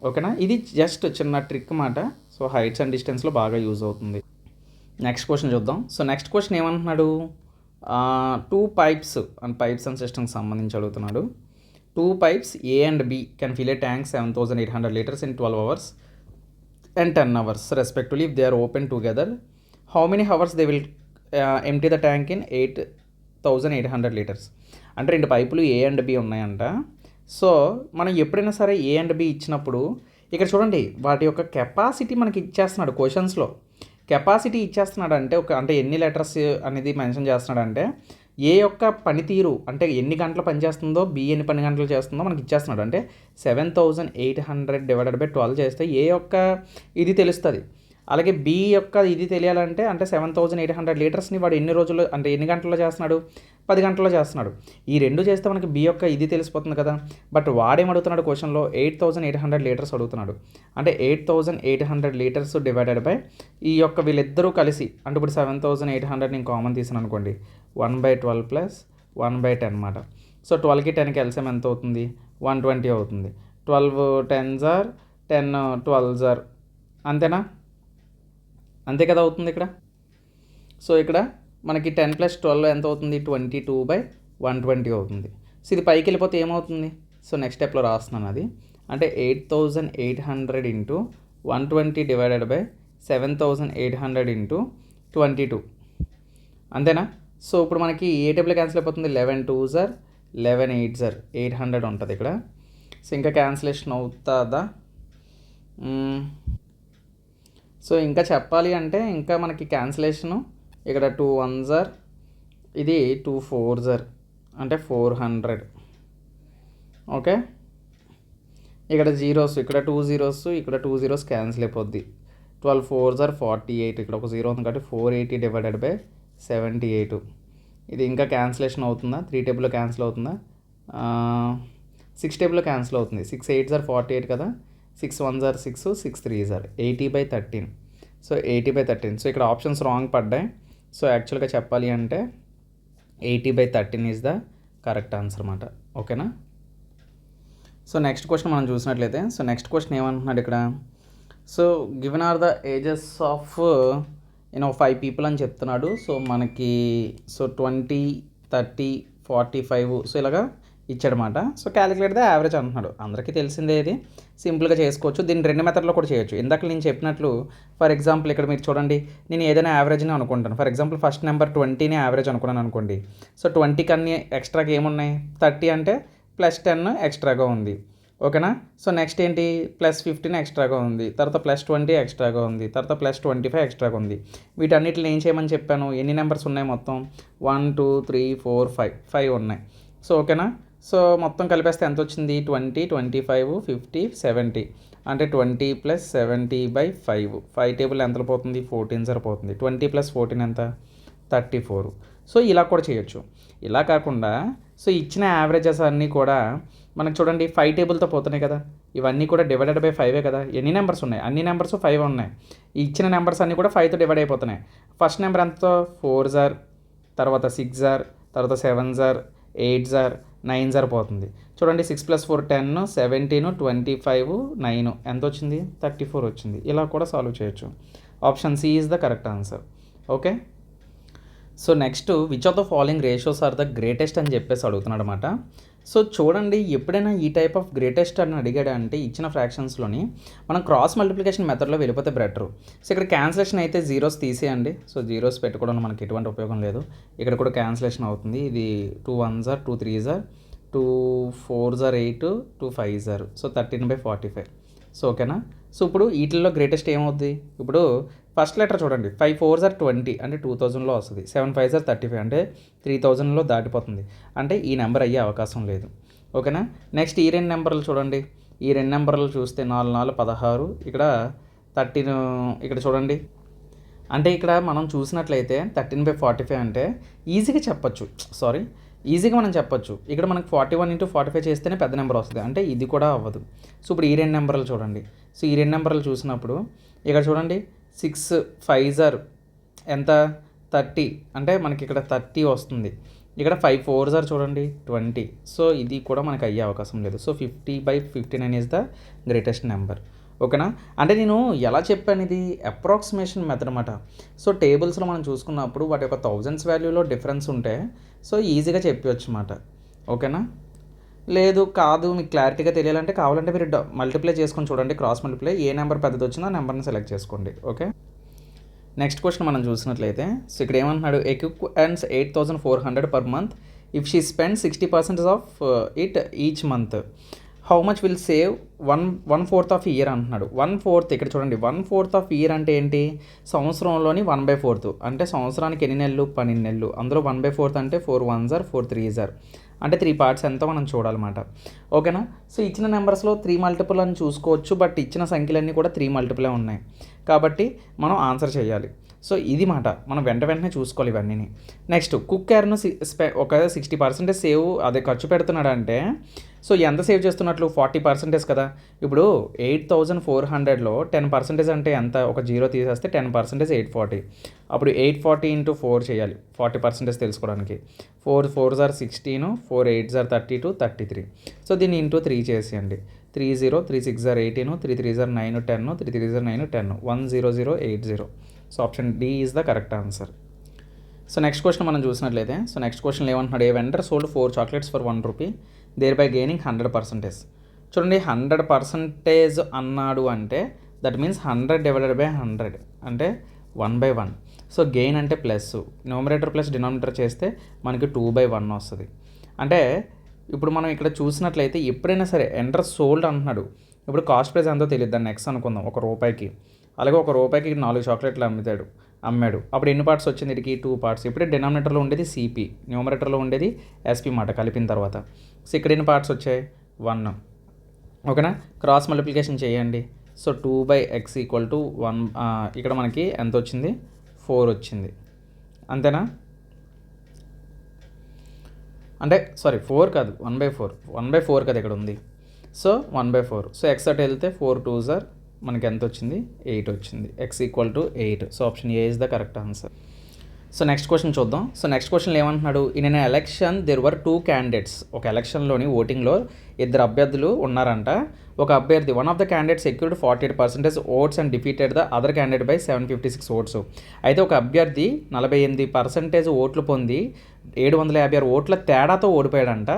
Speaker 1: ఓకేనా, ఇది జస్ట్ చిన్న ట్రిక్ మాట. సో హైట్స్ అండ్ డిస్టెన్స్లో బాగా యూజ్ అవుతుంది. నెక్స్ట్ క్వశ్చన్ చూద్దాం. సో నెక్స్ట్ క్వశ్చన్ ఏమంటున్నాడు, 2 pipes అండ్ సిస్టమ్కి సంబంధించి అడుగుతున్నాడు. 2 pipes A and B can fill a tank 7,800 liters in 12 hours and 10 hours respectively if they are open together. How many hours they will empty the tank in 8,800 liters? అంటే 2 పైపులు A and B ఉన్నాయంట. So మనం ఎప్పుడైనా సరే A and B ఇచ్చినప్పుడు ఇక్కడ చూడండి వాటి యొక్క కెపాసిటీ మనకి ఇచ్చేస్తున్నాడు క్వశ్చన్స్లో. కెపాసిటీ ఇచ్చేస్తున్నాడు అంటే అంటే ఎన్ని లెటర్స్ అనేది మెన్షన్ చేస్తున్నాడు అంటే ఏ యొక్క పనితీరు అంటే ఎన్ని గంటలు పనిచేస్తుందో బి ఎన్ని పని గంటలు చేస్తుందో మనకి ఇచ్చేస్తున్నాడు. అంటే 7,800 / 12 చేస్తే ఏ యొక్క ఇది తెలుస్తుంది. అలాగే బి యొక్క ఇది తెలియాలంటే అంటే 7800 లీటర్స్ని వాడు ఎన్ని రోజుల్లో అంటే ఎన్ని గంటల్లో చేస్తున్నాడు, 10 గంటల్లో చేస్తున్నాడు. ఈ రెండు చేస్తే మనకి బి యొక్క ఇది తెలిసిపోతుంది కదా. బట్ వాడేం అడుగుతున్నాడు క్వశ్చన్లో 8800 లీటర్స్ అడుగుతున్నాడు. అంటే 8800 లీటర్స్ డివైడెడ్ బై ఈ యొక్క వీళ్ళిద్దరూ కలిసి అంటే ఇప్పుడు 7800 నేను కామన్ తీసాను అనుకోండి, 1/12 ప్లస్ 1/10 అనమాట. సో 12కి 10కి ఎల్సిఎం ఎంత అవుతుంది, 120 అవుతుంది. 12 10s ఆర్ 10 12s ఆర్ అంతేనా, అంతే కదా అవుతుంది ఇక్కడ. సో ఇక్కడ మనకి 10 + 12 ఎంత అవుతుంది, 22/120 అవుతుంది. సో ఇది పైకి వెళ్ళిపోతే ఏమవుతుంది, సో నెక్స్ట్ స్టెప్లో రాస్తున్నాను అది. అంటే 8800 ఇంటూ 120 డివైడెడ్ బై 7800 ఇంటూ 22 అంతేనా. సో ఇప్పుడు మనకి ఏ టేబుల్ క్యాన్సిల్ అయిపోతుంది, 11 2s ఆర్ 11 8s ఆర్ 800 ఉంటుంది ఇక్కడ. సో ఇంకా క్యాన్సిలేషన్ అవుతుందా, సో ఇంకా చెప్పాలి అంటే ఇంకా మనకి క్యాన్సిలేషను ఇక్కడ 2 1s ఆర్ ఇది 2 4s ఆర్ అంటే 400. ఓకే, ఇక్కడ జీరోస్, ఇక్కడ 2 zeros, ఇక్కడ 2 zeros క్యాన్సిల్ అయిపోద్ది. 12 4s ఆర్ 48, ఇక్కడ ఒక జీరో ఉంది కాబట్టి 480 డివైడెడ్ బై 78. ఇది ఇంకా క్యాన్సిలేషన్ అవుతుందా, 3 టేబుల్లో క్యాన్సిల్ అవుతుందా, 6 టేబుల్లో క్యాన్సిల్ అవుతుంది. 6 8s ఆర్ 48 కదా, 6 1s are 6, 6 3s are 80/13. So 80/13. So ఇక్కడ ఆప్షన్స్ రాంగ్ పడ్డాయి. సో యాక్చువల్గా చెప్పాలి అంటే 80/13 ఈజ్ ద కరెక్ట్ ఆన్సర్ అన్నమాట. ఓకేనా. సో నెక్స్ట్ క్వశ్చన్ మనం చూసినట్లయితే, సో నెక్స్ట్ క్వశ్చన్ ఏమంటున్నాడు ఇక్కడ, so given are the ages of 5 people అని చెప్తున్నాడు. సో మనకి సో 20 30 45 సో ఇలాగా ఇచ్చాడనమాట. సో క్యాలిక్యులేట్ ద యావరేజ్ అంటున్నాడు. అందరికీ తెలిసిందే, ఇది సింపుల్గా చేసుకోవచ్చు. దీన్ని 2 మెథడ్లో కూడా చేయొచ్చు. ఇందాక నేను చెప్పినట్లు ఫర్ ఎగ్జాంపుల్ ఇక్కడ మీరు చూడండి, నేను ఏదైనా యావరేజ్ని అనుకుంటాను. ఫర్ ఎగ్జాంపుల్ ఫస్ట్ నెంబర్ 20ని యావరేజ్ అనుకున్నాను అనుకోండి. సో 20 కన్నీ ఎక్స్ట్రాగా ఏమున్నాయి, 30 అంటే +10 ఎక్స్ట్రాగా ఉంది. ఓకేనా. సో నెక్స్ట్ ఏంటి, +15 ఎక్స్ట్రాగా ఉంది, తర్వాత +20 ఎక్స్ట్రాగా ఉంది, తర్వాత +25 ఎక్స్ట్రాగా ఉంది. వీటన్నిటిని ఏం చేయమని చెప్పాను, ఎన్ని నెంబర్స్ ఉన్నాయి మొత్తం, 1 2 3 4 5 ఉన్నాయి. సో ఓకేనా. సో మొత్తం కలిపేస్తే ఎంత వచ్చింది, 20 25 50 70 అంటే 20 + 70/5. 5 టేబుల్ ఎంత పోతుంది, 14 సరిపోతుంది. 20 + 14 ఎంత, 34. సో ఇలా కూడా చేయొచ్చు. ఇలా కాకుండా సో ఇచ్చిన యావరేజెస్ అన్నీ కూడా మనకు చూడండి 5 టేబుల్తో పోతున్నాయి కదా, ఇవన్నీ కూడా డివైడెడ్ బై 5 కదా. ఎన్ని నెంబర్స్ ఉన్నాయి, అన్ని నెంబర్స్ 5 ఉన్నాయి. ఇచ్చిన నెంబర్స్ అన్నీ కూడా 5తో డివైడ్ అయిపోతున్నాయి. ఫస్ట్ నెంబర్ ఎంతో 4s ఆర్, తర్వాత 6s ఆర్, తర్వాత 7s are, 8s are, 9s are పోతుంది. చూడండి 6 + 4 10, 17 25 9 ఎంత వచ్చింది, 34 వచ్చింది. ఇలా కూడా సాల్వ్ చేయొచ్చు. Option C is the correct answer. Okay. So next which of the following ratios are the greatest అని చెప్పేసి అడుగుతున్నాడు అనమాట. సో చూడండి, ఎప్పుడైనా ఈ టైప్ ఆఫ్ గ్రేటెస్ట్ అని అడిగాడు అంటే ఇచ్చిన ఫ్రాక్షన్స్లోని మనం క్రాస్ మల్టిప్లికేషన్ మెథడ్లో వెళ్ళిపోతే బెటరు. సో ఇక్కడ క్యాన్సిలేషన్ అయితే జీరోస్ తీసేయండి. సో జీరోస్ పెట్టుకోవడం మనకి ఎటువంటి ఉపయోగం లేదు. ఇక్కడ కూడా క్యాన్సిలేషన్ అవుతుంది. ఇది 2 1s are 2 3s are 2 4s are 8 2 5s are so 13/45. So ఓకేనా. సో ఇప్పుడు వీటిల్లో గ్రేటెస్ట్ ఏమవుద్ది, ఇప్పుడు ఫస్ట్ లెటర్ చూడండి, 5 4s ఆర్ 20 అంటే 2000లో వస్తుంది. 7 5s ఆర్ 35 అంటే 3000లో దాటిపోతుంది. అంటే ఈ నెంబర్ అయ్యే అవకాశం లేదు. ఓకేనా. నెక్స్ట్ ఈ 2 నెంబర్లు చూడండి, ఈ 2 నెంబర్లు చూస్తే 4 4 16, ఇక్కడ 13, ఇక్కడ చూడండి. అంటే ఇక్కడ మనం చూసినట్లయితే 13/45 అంటే ఈజీగా చెప్పచ్చు, ఈజీగా మనం చెప్పొచ్చు. ఇక్కడ మనకు 41 × 45 చేస్తేనే పెద్ద నెంబర్ వస్తుంది. అంటే ఇది కూడా అవ్వదు. సో ఇప్పుడు ఈ 2 నెంబర్లు చూడండి. సో ఈ 2 నెంబర్లు చూసినప్పుడు ఇక్కడ చూడండి 6 5s ఆర్ ఎంత 30 అంటే మనకి ఇక్కడ 30 వస్తుంది. ఇక్కడ 5 4s ఆర్ చూడండి 20. సో ఇది కూడా మనకు అయ్యే అవకాశం లేదు. So 50/59 is the greatest number. ఓకేనా. అంటే నేను ఎలా చెప్పాను, ఇది అప్రాక్సిమేషన్ మెథడ్ అనమాట. సో టేబుల్స్లో మనం చూసుకున్నప్పుడు వాటి యొక్క థౌజండ్స్ వాల్యూలో డిఫరెన్స్ ఉంటే సో ఈజీగా చెప్పవచ్చు అన్నమాట. ఓకేనా. లేదు కాదు మీకు క్లారిటీగా తెలియాలంటే కావాలంటే మీరు మల్టిప్లై చేసుకొని చూడండి, క్రాస్ మల్టిప్లై, ఏ నెంబర్ పెద్దది వచ్చిందో ఆ నెంబర్ని సెలెక్ట్ చేసుకోండి. ఓకే. నెక్స్ట్ క్వశ్చన్ మనం చూసినట్లయితే, సో ఇక్కడ ఏమంటున్నాడు, a cook earns 8400 per month if she spends 60% of it each month. How much will save 1/4 of year అంటున్నాడు. 1/4 ఇక్కడ చూడండి, 1/4 ఆఫ్ ఇయర్ అంటే ఏంటి, సంవత్సరంలోని 1/4 అంటే సంవత్సరానికి ఎన్ని నెలలు, 12 నెలలు. అందులో 1/4 అంటే 4 1s ఆర్ 4 3s ఆర్ అంటే 3 పార్ట్స్ ఎంతో మనం చూడాలన్నమాట. ఓకేనా. సో ఇచ్చిన నెంబర్స్లో 3 మల్టిపుల్ అని చూసుకోవచ్చు, బట్ ఇచ్చిన సంఖ్యలన్నీ కూడా 3 మల్టిపులే ఉన్నాయి కాబట్టి మనం ఆన్సర్ చేయాలి. సో ఇది మాట మనం వెంటనే చూసుకోవాలి ఇవన్నీ. నెక్స్ట్ కుక్ ఎర్న్ ఒక 60% సేవ్ అదే ఖర్చు పెడుతున్నాడంటే సో ఎంత సేవ్ చేస్తున్నట్లు 40% కదా. ఇప్పుడు 8400లో 10% అంటే ఎంత, ఒక 0 తీసేస్తే 10% 840. అప్పుడు 840 ఇంటూ 4 చేయాలి 40% తెలుసుకోవడానికి. 4 4s are 16, 4 8s are 32, 33. So దీన్ని ఇంటూ 3 చేసేయండి. 30, 3 6s are 18, 3 3s are 9, 10, 3 3s are 9, 10, 10080. So option D is the correct answer. So next question మనం చూసినట్లయితే సో నెక్స్ట్ క్వశ్చన్ ఏమంటున్నాడు, a vendor sold 4 chocolates for 1 rupee thereby gaining 100%. చూడండి 100% అన్నాడు అంటే that means 100 divided by 100 అంటే 1/1. So gain అంటే plus numerator plus denominator చేస్తే మనకి 2/1 వస్తుంది. అంటే ఇప్పుడు మనం ఇక్కడ చూసినట్లయితే ఎప్పుడైనా సరే ఎంటర్ సోల్డ్ అంటున్నాడు. ఇప్పుడు కాస్ట్ ప్రైస్ ఎంతో తెలియదు, దాన్ని నెక్స్ట్ అనుకుందాం. ₹1 అలాగే ₹1 4 చాక్లెట్లు అమ్మాడు. అప్పుడు ఎన్ని పార్ట్స్ వచ్చింది, వీటికి 2 పార్ట్స్. ఇప్పుడే డినామినేటర్లో ఉండేది సిపి, న్యూమరేటర్లో ఉండేది ఎస్పి మాట కలిపిన తర్వాత. సో ఇక్కడ ఎన్ని పార్ట్స్ వచ్చాయి, 1. ఓకేనా. క్రాస్ మల్టిప్లికేషన్ చేయండి. So 2/x = 1. ఇక్కడ మనకి ఎంత వచ్చింది, 4 వచ్చింది. అంతేనా, అంటే సారీ 4 కాదు 1/4 కదా ఇక్కడ ఉంది. సో 1/4. సో x అటు వెళ్తే 4 2s are మనకి ఎంత వచ్చింది, 8 వచ్చింది. x = 8. So option A is the correct answer. So next question చూద్దాం. సో నెక్స్ట్ క్వశ్చన్ ఏమంటున్నాడు, in an election there were 2 candidates. ఒక ఎలక్షన్లోని ఓటింగ్లో 2 అభ్యర్థులు ఉన్నారంట. ఒక అభ్యర్థి one of the candidate secured 48% votes and defeated the other candidate by 756 votes. అయితే ఒక అభ్యర్థి 48% ఓట్లు పొంది 756 ఓట్ల తేడాతో ఓడిపోయాడంట.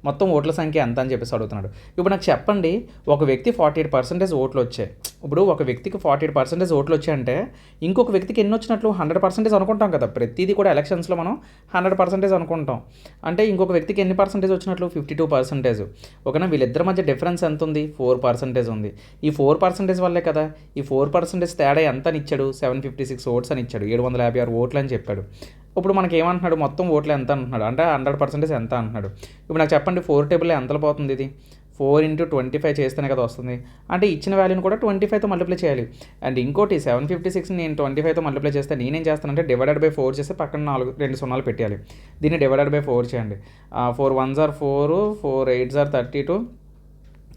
Speaker 1: మొత్తం ఓట్ల సంఖ్య ఎంత అని చెప్పేసి అడుగుతున్నాడు. ఇప్పుడు నాకు చెప్పండి, ఒక వ్యక్తి 48% ఓట్లు వచ్చాయి. ఇప్పుడు ఒక వ్యక్తికి 48% ఓట్లు వచ్చాయంటే ఇంకొక వ్యక్తికి ఎన్ని వచ్చినట్లు 100% అనుకుంటాం కదా. ప్రతిదీ కూడా ఎలక్షన్స్లో మనం 100% అనుకుంటాం. అంటే ఇంకొక వ్యక్తికి ఎన్ని పర్సెంటేజ్ వచ్చినట్లు 52%. ఓకేనా. వీళ్ళిద్దరి మధ్య డిఫరెన్స్ ఎంత ఉంది, 4% ఉంది. ఈ 4% వల్లే కదా ఈ 4% తేడా ఎంత అని ఇచ్చాడు, 756 ఓట్స్ అని ఇచ్చాడు, 756 ఓట్లు అని చెప్పాడు. ఇప్పుడు మనకి ఏమంటున్నాడు, మొత్తం ఓట్లు ఎంత అంటున్నాడు అంటే 100% ఎంత అంటున్నాడు. ఇప్పుడు నాకు చెప్పండి 4 టేబుల్లో ఎంతలో పోతుంది ఇది, 4 × 25 చేస్తేనే కదా వస్తుంది. అంటే ఇచ్చిన వాల్యూని కూడా 25తో మల్టిప్లై చేయాలి. అండ్ ఇంకోటి 756ని నేను 25తో మల్టిప్లై చేస్తే నేనేం చేస్తానంటే /4 చేస్తే పక్కన 2 సున్నాలు పెట్టాలి. దీన్ని /4 చేయండి. 4 1s are 4, 4 8s are 32,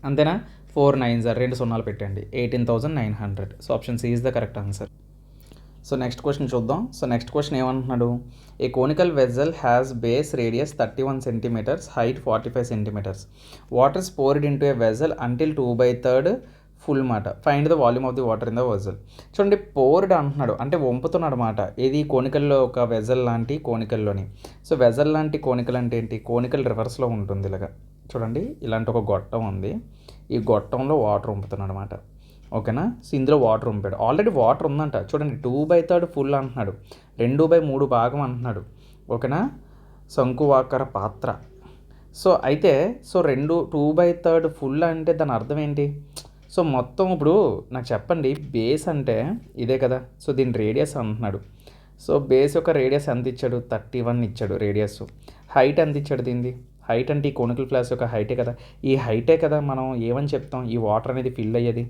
Speaker 1: అంతేనా. 4 9s are 2 సున్నాలు పెట్టండి, 18,900. So option C is the correct answer. So next question చూద్దాం. సో నెక్స్ట్ క్వశ్చన్ ఏమంటున్నాడు, a conical vessel has base radius 31 centimeters, height 45 centimeters. Water is poured into a vessel until 2/3 full మాట. Find the volume of the water in the vessel. చూడండి poured అంటున్నాడు అంటే వంపుతున్నాడు మాట. ఏది కోనికల్లో, ఒక వెజల్ లాంటి కోనికల్లోని. సో వెజల్ లాంటి కోనికల్ అంటే ఏంటి, కోనికల్ రివర్స్లో ఉంటుంది ఇలాగా. చూడండి ఇలాంటి ఒక గొట్టం ఉంది, ఈ గొట్టంలో వాటర్ వంపుతున్నాడు అనమాట. ఓకేనా. సో ఇందులో వాటర్ ఉంపాడు, ఆల్రెడీ వాటర్ ఉందంట. చూడండి 2/3 ఫుల్ అంటున్నాడు, 2/3 భాగం అంటున్నాడు. ఓకేనా. శంకువాకర పాత్ర. సో అయితే 2/3 ఫుల్ అంటే దాని అర్థం ఏంటి. సో మొత్తం ఇప్పుడు నాకు చెప్పండి, బేస్ అంటే ఇదే కదా. సో దీని రేడియస్ అంటున్నాడు. సో బేస్ యొక్క రేడియస్ ఎంత ఇచ్చాడు, 31 ఇచ్చాడు రేడియస్. హైట్ ఎంత ఇచ్చాడు దీనిది, హైట్ అంటే ఈ కోనికల్ ఫ్లాస్ యొక్క హైటే కదా. ఈ హైటే కదా మనం ఏమని చెప్తాం, ఈ వాటర్ అనేది ఫిల్ అయ్యేది.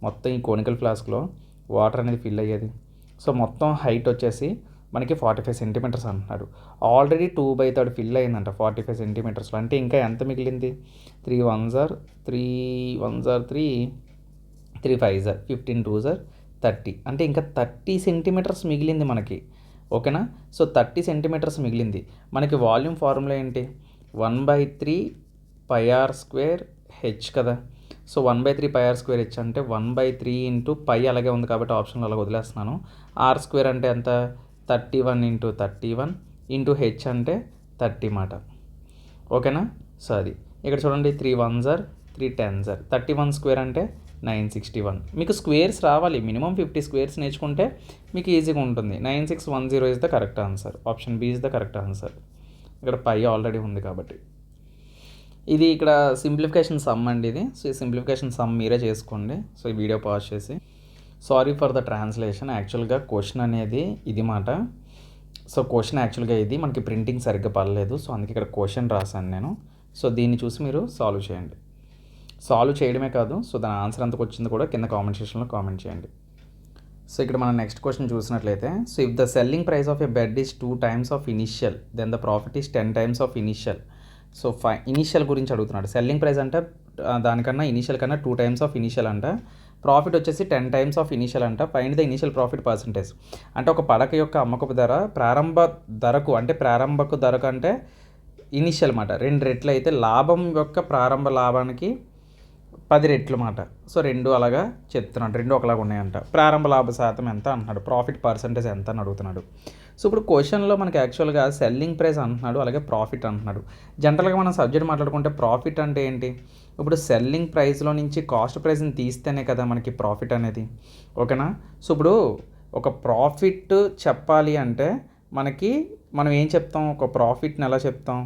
Speaker 1: మొత్తం ఈ కోనికల్ ఫ్లాస్క్లో వాటర్ అనేది ఫిల్ అయ్యేది. సో మొత్తం హైట్ వచ్చేసి మనకి 45 centimeters అంటున్నాడు. ఆల్రెడీ 2/3 ఫిల్ అయిందంట 45 centimeters. అంటే ఇంకా ఎంత మిగిలింది, 3 1s are 3, 3 5s are 15, 2s are 30. అంటే ఇంకా 30 centimeters మిగిలింది మనకి. ఓకేనా. సో 30 centimeters మిగిలింది మనకి. వాల్యూమ్ ఫార్ములా ఏంటి, 1/3 πr² h కదా. సో 1/3 πr² h అంటే 1/3 × π అలాగే ఉంది కాబట్టి ఆప్షన్లో అలా వదిలేస్తున్నాను. r² అంటే ఎంత, 31 × 31 × h అంటే 30 మాట. ఓకేనా. సో అది ఇక్కడ చూడండి 3 1s are 3 10s are 31² అంటే 961. మీకు స్క్వేర్స్ రావాలి, మినిమం 50 స్క్వేర్స్ నేర్చుకుంటే మీకు ఈజీగా ఉంటుంది. 9610 is the correct answer. Option B is the correct answer. ఇక్కడ పై ఆల్రెడీ ఉంది కాబట్టి. ఇది ఇక్కడ సింప్లిఫికేషన్ సమ్ అండి ఇది. సో ఈ సింప్లిఫికేషన్ సమ్ మీరే చేసుకోండి. సో ఈ వీడియో పాజ్ చేసి. Sorry for the translation. యాక్చువల్గా క్వశ్చన్ అనేది ఇది మాట. సో క్వశ్చన్ యాక్చువల్గా ఇది మనకి ప్రింటింగ్ సరిగ్గా పడలేదు. సో అందుకే ఇక్కడ క్వశ్చన్ రాశాను నేను. సో దీన్ని చూసి మీరు సాల్వ్ చేయండి. సాల్వ్ చేయడమే కాదు, సో దాని ఆన్సర్ ఎంతకు వచ్చింది కూడా కింద కామెంట్ సెక్షన్లో కామెంట్ చేయండి. సో ఇక్కడ మనం నెక్స్ట్ క్వశ్చన్ చూసినట్లయితే, so if the selling price of a bed is 2 times of initial then the profit is 10 times of initial. So initial గురించి అడుగుతున్నాడు. సెల్లింగ్ ప్రైస్ అంటే దానికన్నా ఇనిషియల్ కన్నా 2 times ఆఫ్ ఇనిషియల్ అంట, ప్రాఫిట్ వచ్చేసి 10 times ఆఫ్ ఇనిషియల్ అంట. Find the initial profit percentage. అంటే ఒక పడక యొక్క అమ్మకపు ధర ప్రారంభకు ధరకు అంటే ఇనిషియల్ మాట 2 రెట్లు అయితే లాభం యొక్క ప్రారంభ లాభానికి 10 రెట్లు మాట. సో 2 అలాగా చెప్తున్నాడు, 2 ఒకలాగా ఉన్నాయంట. ప్రారంభ లాభ శాతం ఎంత అంటున్నాడు, ప్రాఫిట్ పర్సంటేజ్ ఎంత అని అడుగుతున్నాడు. సో ఇప్పుడు క్వశ్చన్లో మనకి యాక్చువల్గా సెల్లింగ్ ప్రైస్ అంటున్నాడు, అలాగే ప్రాఫిట్ అంటున్నాడు. జనరల్గా మనం సబ్జెక్ట్ మాట్లాడుకుంటే ప్రాఫిట్ అంటే ఏంటి, ఇప్పుడు సెల్లింగ్ ప్రైస్లో నుంచి కాస్ట్ ప్రైస్ని తీస్తేనే కదా మనకి ప్రాఫిట్ అనేది, ఓకేనా. సో ఇప్పుడు ఒక ప్రాఫిట్ చెప్పాలి అంటే మనం ఏం చెప్తాం, ఒక ప్రాఫిట్ని ఎలా చెప్తాం,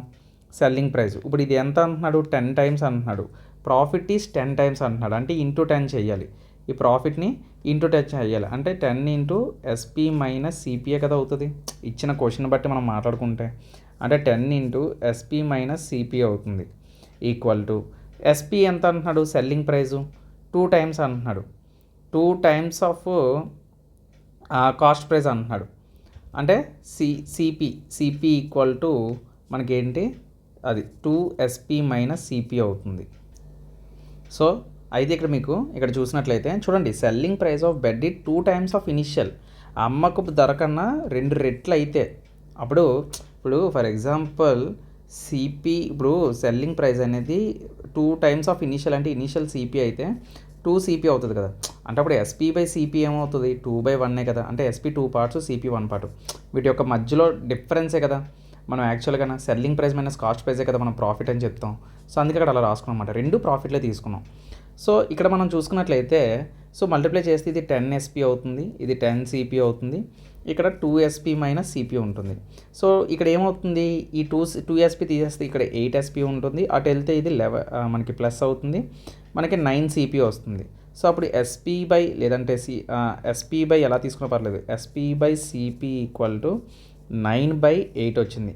Speaker 1: సెల్లింగ్ ప్రైస్. ఇప్పుడు ఇది ఎంత అంటున్నాడు, 10 times అంటున్నాడు. ప్రాఫిట్ ఈజ్ 10 times అంటున్నాడు, అంటే ఇంటూ 10 చేయాలి. ఈ ప్రాఫిట్ని ఇంటూ 10 చేయాలి, అంటే 10 ఇంటూ ఎస్పీ మైనస్ సిపిఏ కదా అవుతుంది ఇచ్చిన క్వశ్చన్ బట్టి మనం మాట్లాడుకుంటే. అంటే 10 ఇంటూ ఎస్పీ మైనస్ సిపిఏ అవుతుంది, ఈక్వల్ టు ఎస్పీ ఎంత అంటున్నాడు, సెల్లింగ్ ప్రైజు 2 times అంటున్నాడు. 2 times ఆఫ్ కాస్ట్ ప్రైస్ అంటున్నాడు, అంటే సిపి ఈక్వల్ టు మనకేంటి అది 2SP మైనస్ సిపి అవుతుంది. సో అయితే ఇక్కడ చూసినట్లయితే చూడండి, selling price of bed 2 times of initial, అమ్మకపు ధర కన్నా 2 రెట్లు అయితే ఇప్పుడు ఫర్ ఎగ్జాంపుల్ సిపి, ఇప్పుడు సెల్లింగ్ ప్రైస్ అనేది 2 times ఆఫ్ ఇనిషియల్ అంటే ఇనిషియల్ సిపి అయితే 2CP అవుతుంది కదా. అంటే అప్పుడు SP/CP ఏమవుతుంది, 2/1 కదా. అంటే SP 2 parts, CP 1 part. వీటి యొక్క మధ్యలో డిఫరెన్సే కదా మనం యాక్చువల్గా సెల్లింగ్ ప్రైస్ మైనస్ కాస్ట్ ప్రైసే కదా మనం ప్రాఫిట్ అని చెప్తాం. సో అందుకే ఇక్కడ అలా రాసుకున్నాం అన్నమాట, 2 ప్రాఫిట్లే తీసుకున్నాం. సో ఇక్కడ మనం చూసుకున్నట్లయితే, సో మల్టిప్లై చేస్తే ఇది 10SP అవుతుంది, ఇది 10CP అవుతుంది, ఇక్కడ 2SP మైనస్ సిపి ఉంటుంది. సో ఇక్కడ ఏమవుతుంది, ఈ 2SP తీసేస్తే ఇక్కడ 8SP ఉంటుంది, అటు వెళ్తే ఇది 11 మనకి ప్లస్ అవుతుంది, మనకి 9CP వస్తుంది. సో అప్పుడు లేదంటే SP ఎలా తీసుకున్నా పర్లేదు, SP/CP ఈక్వల్ టు 9/8 వచ్చింది.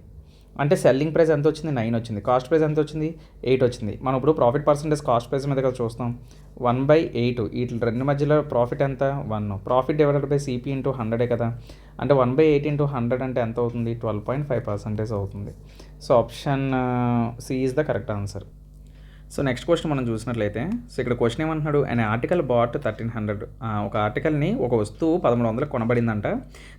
Speaker 1: అంటే సెల్లింగ్ ప్రైస్ ఎంత వచ్చింది, 9 వచ్చింది. కాస్ట్ ప్రైస్ ఎంత వచ్చింది, 8 వచ్చింది. మనం ఇప్పుడు ప్రాఫిట్ పర్సంటేజ్ కాస్ట్ ప్రైస్ మీద కదా చూస్తాం, 1/8. వీటి రెండు మధ్యలో ప్రాఫిట్ ఎంత, 1. Profit divided by CP into 100 కదా. అంటే 1/8 ఇంటూ 100 అంటే ఎంత అవుతుంది, 12.5% అవుతుంది. So option C is the correct answer. So next question మనం చూసినట్లయితే, సో ఇక్కడ క్వశ్చన్ ఏమంటున్నాడు, అన్ ఆర్టికల్ బాట్ 1300. ఒక ఆర్టికల్ని, ఒక వస్తువు 1300 కొనబడిందంట,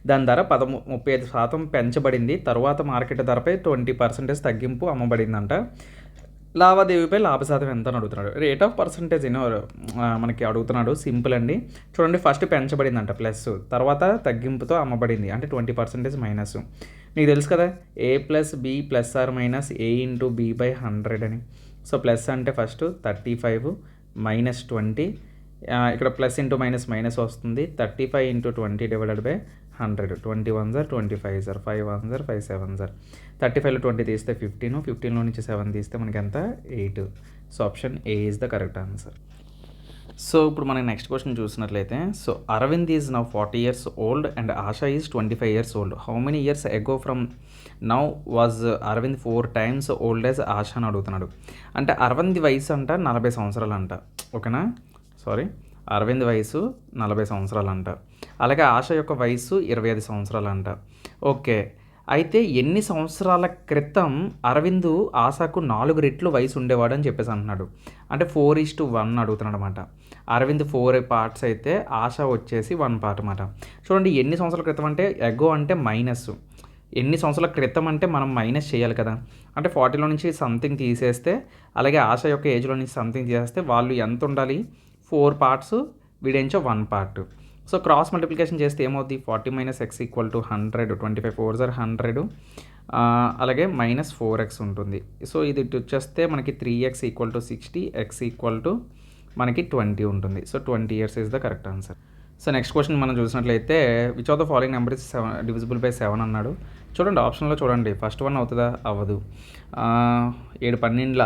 Speaker 1: దాని ధర 35% పెంచబడింది, తర్వాత మార్కెట్ ధరపై 20% తగ్గింపు అమ్మబడిందంట, లావాదేవీపై లాభ శాతం ఎంత అని అడుగుతున్నాడు. రేట్ ఆఫ్ పర్సంటేజ్ మనకి అడుగుతున్నాడు, సింపుల్ అండి. చూడండి, ఫస్ట్ పెంచబడిందంట ప్లస్, తర్వాత తగ్గింపుతో అమ్మబడింది అంటే 20% మైనస్. మీకు తెలుసు కదా, A+B+R- A ఇంటూ B/100 అని. సో ప్లస్ అంటే ఫస్ట్ 35 మైనస్ 20, ఇక్కడ ప్లస్ ఇంటూ మైనస్ మైనస్ వస్తుంది, 35 into 20 divided by 100. 20 1s are 25 are 5 1s are 5 7s are 35లో 20 తీస్తే 15, 15లో నుంచి 7 తీస్తే మనకి ఎంత, 8. So option A is the correct answer. So ఇప్పుడు మనం నెక్స్ట్ క్వశ్చన్ చూసినట్లయితే, so Arvind is now 40 years old and Asha is 25 years old. How many years ago from now was Arvind 4 times old as Asha అని అడుగుతున్నాడు. అంటే అరవింద్ వయసు అంట 40 సంవత్సరాలు అంట, ఓకేనా. అరవింద్ వయసు 40 సంవత్సరాలు అంట, అలాగే ఆశ యొక్క వయసు 25 సంవత్సరాలు అంట. ఓకే, అయితే ఎన్ని సంవత్సరాల క్రితం అరవింద్ ఆశకు 4 రెట్లు వయసు ఉండేవాడు అని చెప్పేసి అంటున్నాడు. అంటే 4:1 అడుగుతున్నాడు అనమాట. అరవింద్ 4 parts అయితే ఆశ వచ్చేసి 1 part అన్నమాట. చూడండి, ఎన్ని సంవత్సరాల క్రితం అంటే ఎగో అంటే మైనస్, ఎన్ని సంవత్సరాల క్రితం అంటే మనం మైనస్ చేయాలి కదా. అంటే 40లో నుంచి సంథింగ్ తీసేస్తే, అలాగే ఆశ యొక్క ఏజ్లో నుంచి సంథింగ్ తీసేస్తే వాళ్ళు ఎంత ఉండాలి, 4 parts, వీడేంచో 1 part. So cross multiplication చేస్తే ఏమవుతుంది, 40 - x equal to 100, 25 4s are 100, అలాగే -4x ఉంటుంది. సో ఇది వచ్చేస్తే మనకి 3x equal to 60, x equal to మనకి 20 ఉంటుంది. So 20 years is the correct answer. So next question మనం చూసినట్లయితే, which of the following number is divisible by 7 అన్నాడు. చూడండి, ఆప్షన్లో చూడండి, ఫస్ట్ వన్ అవుతుందా, అవ్వదు. 7 12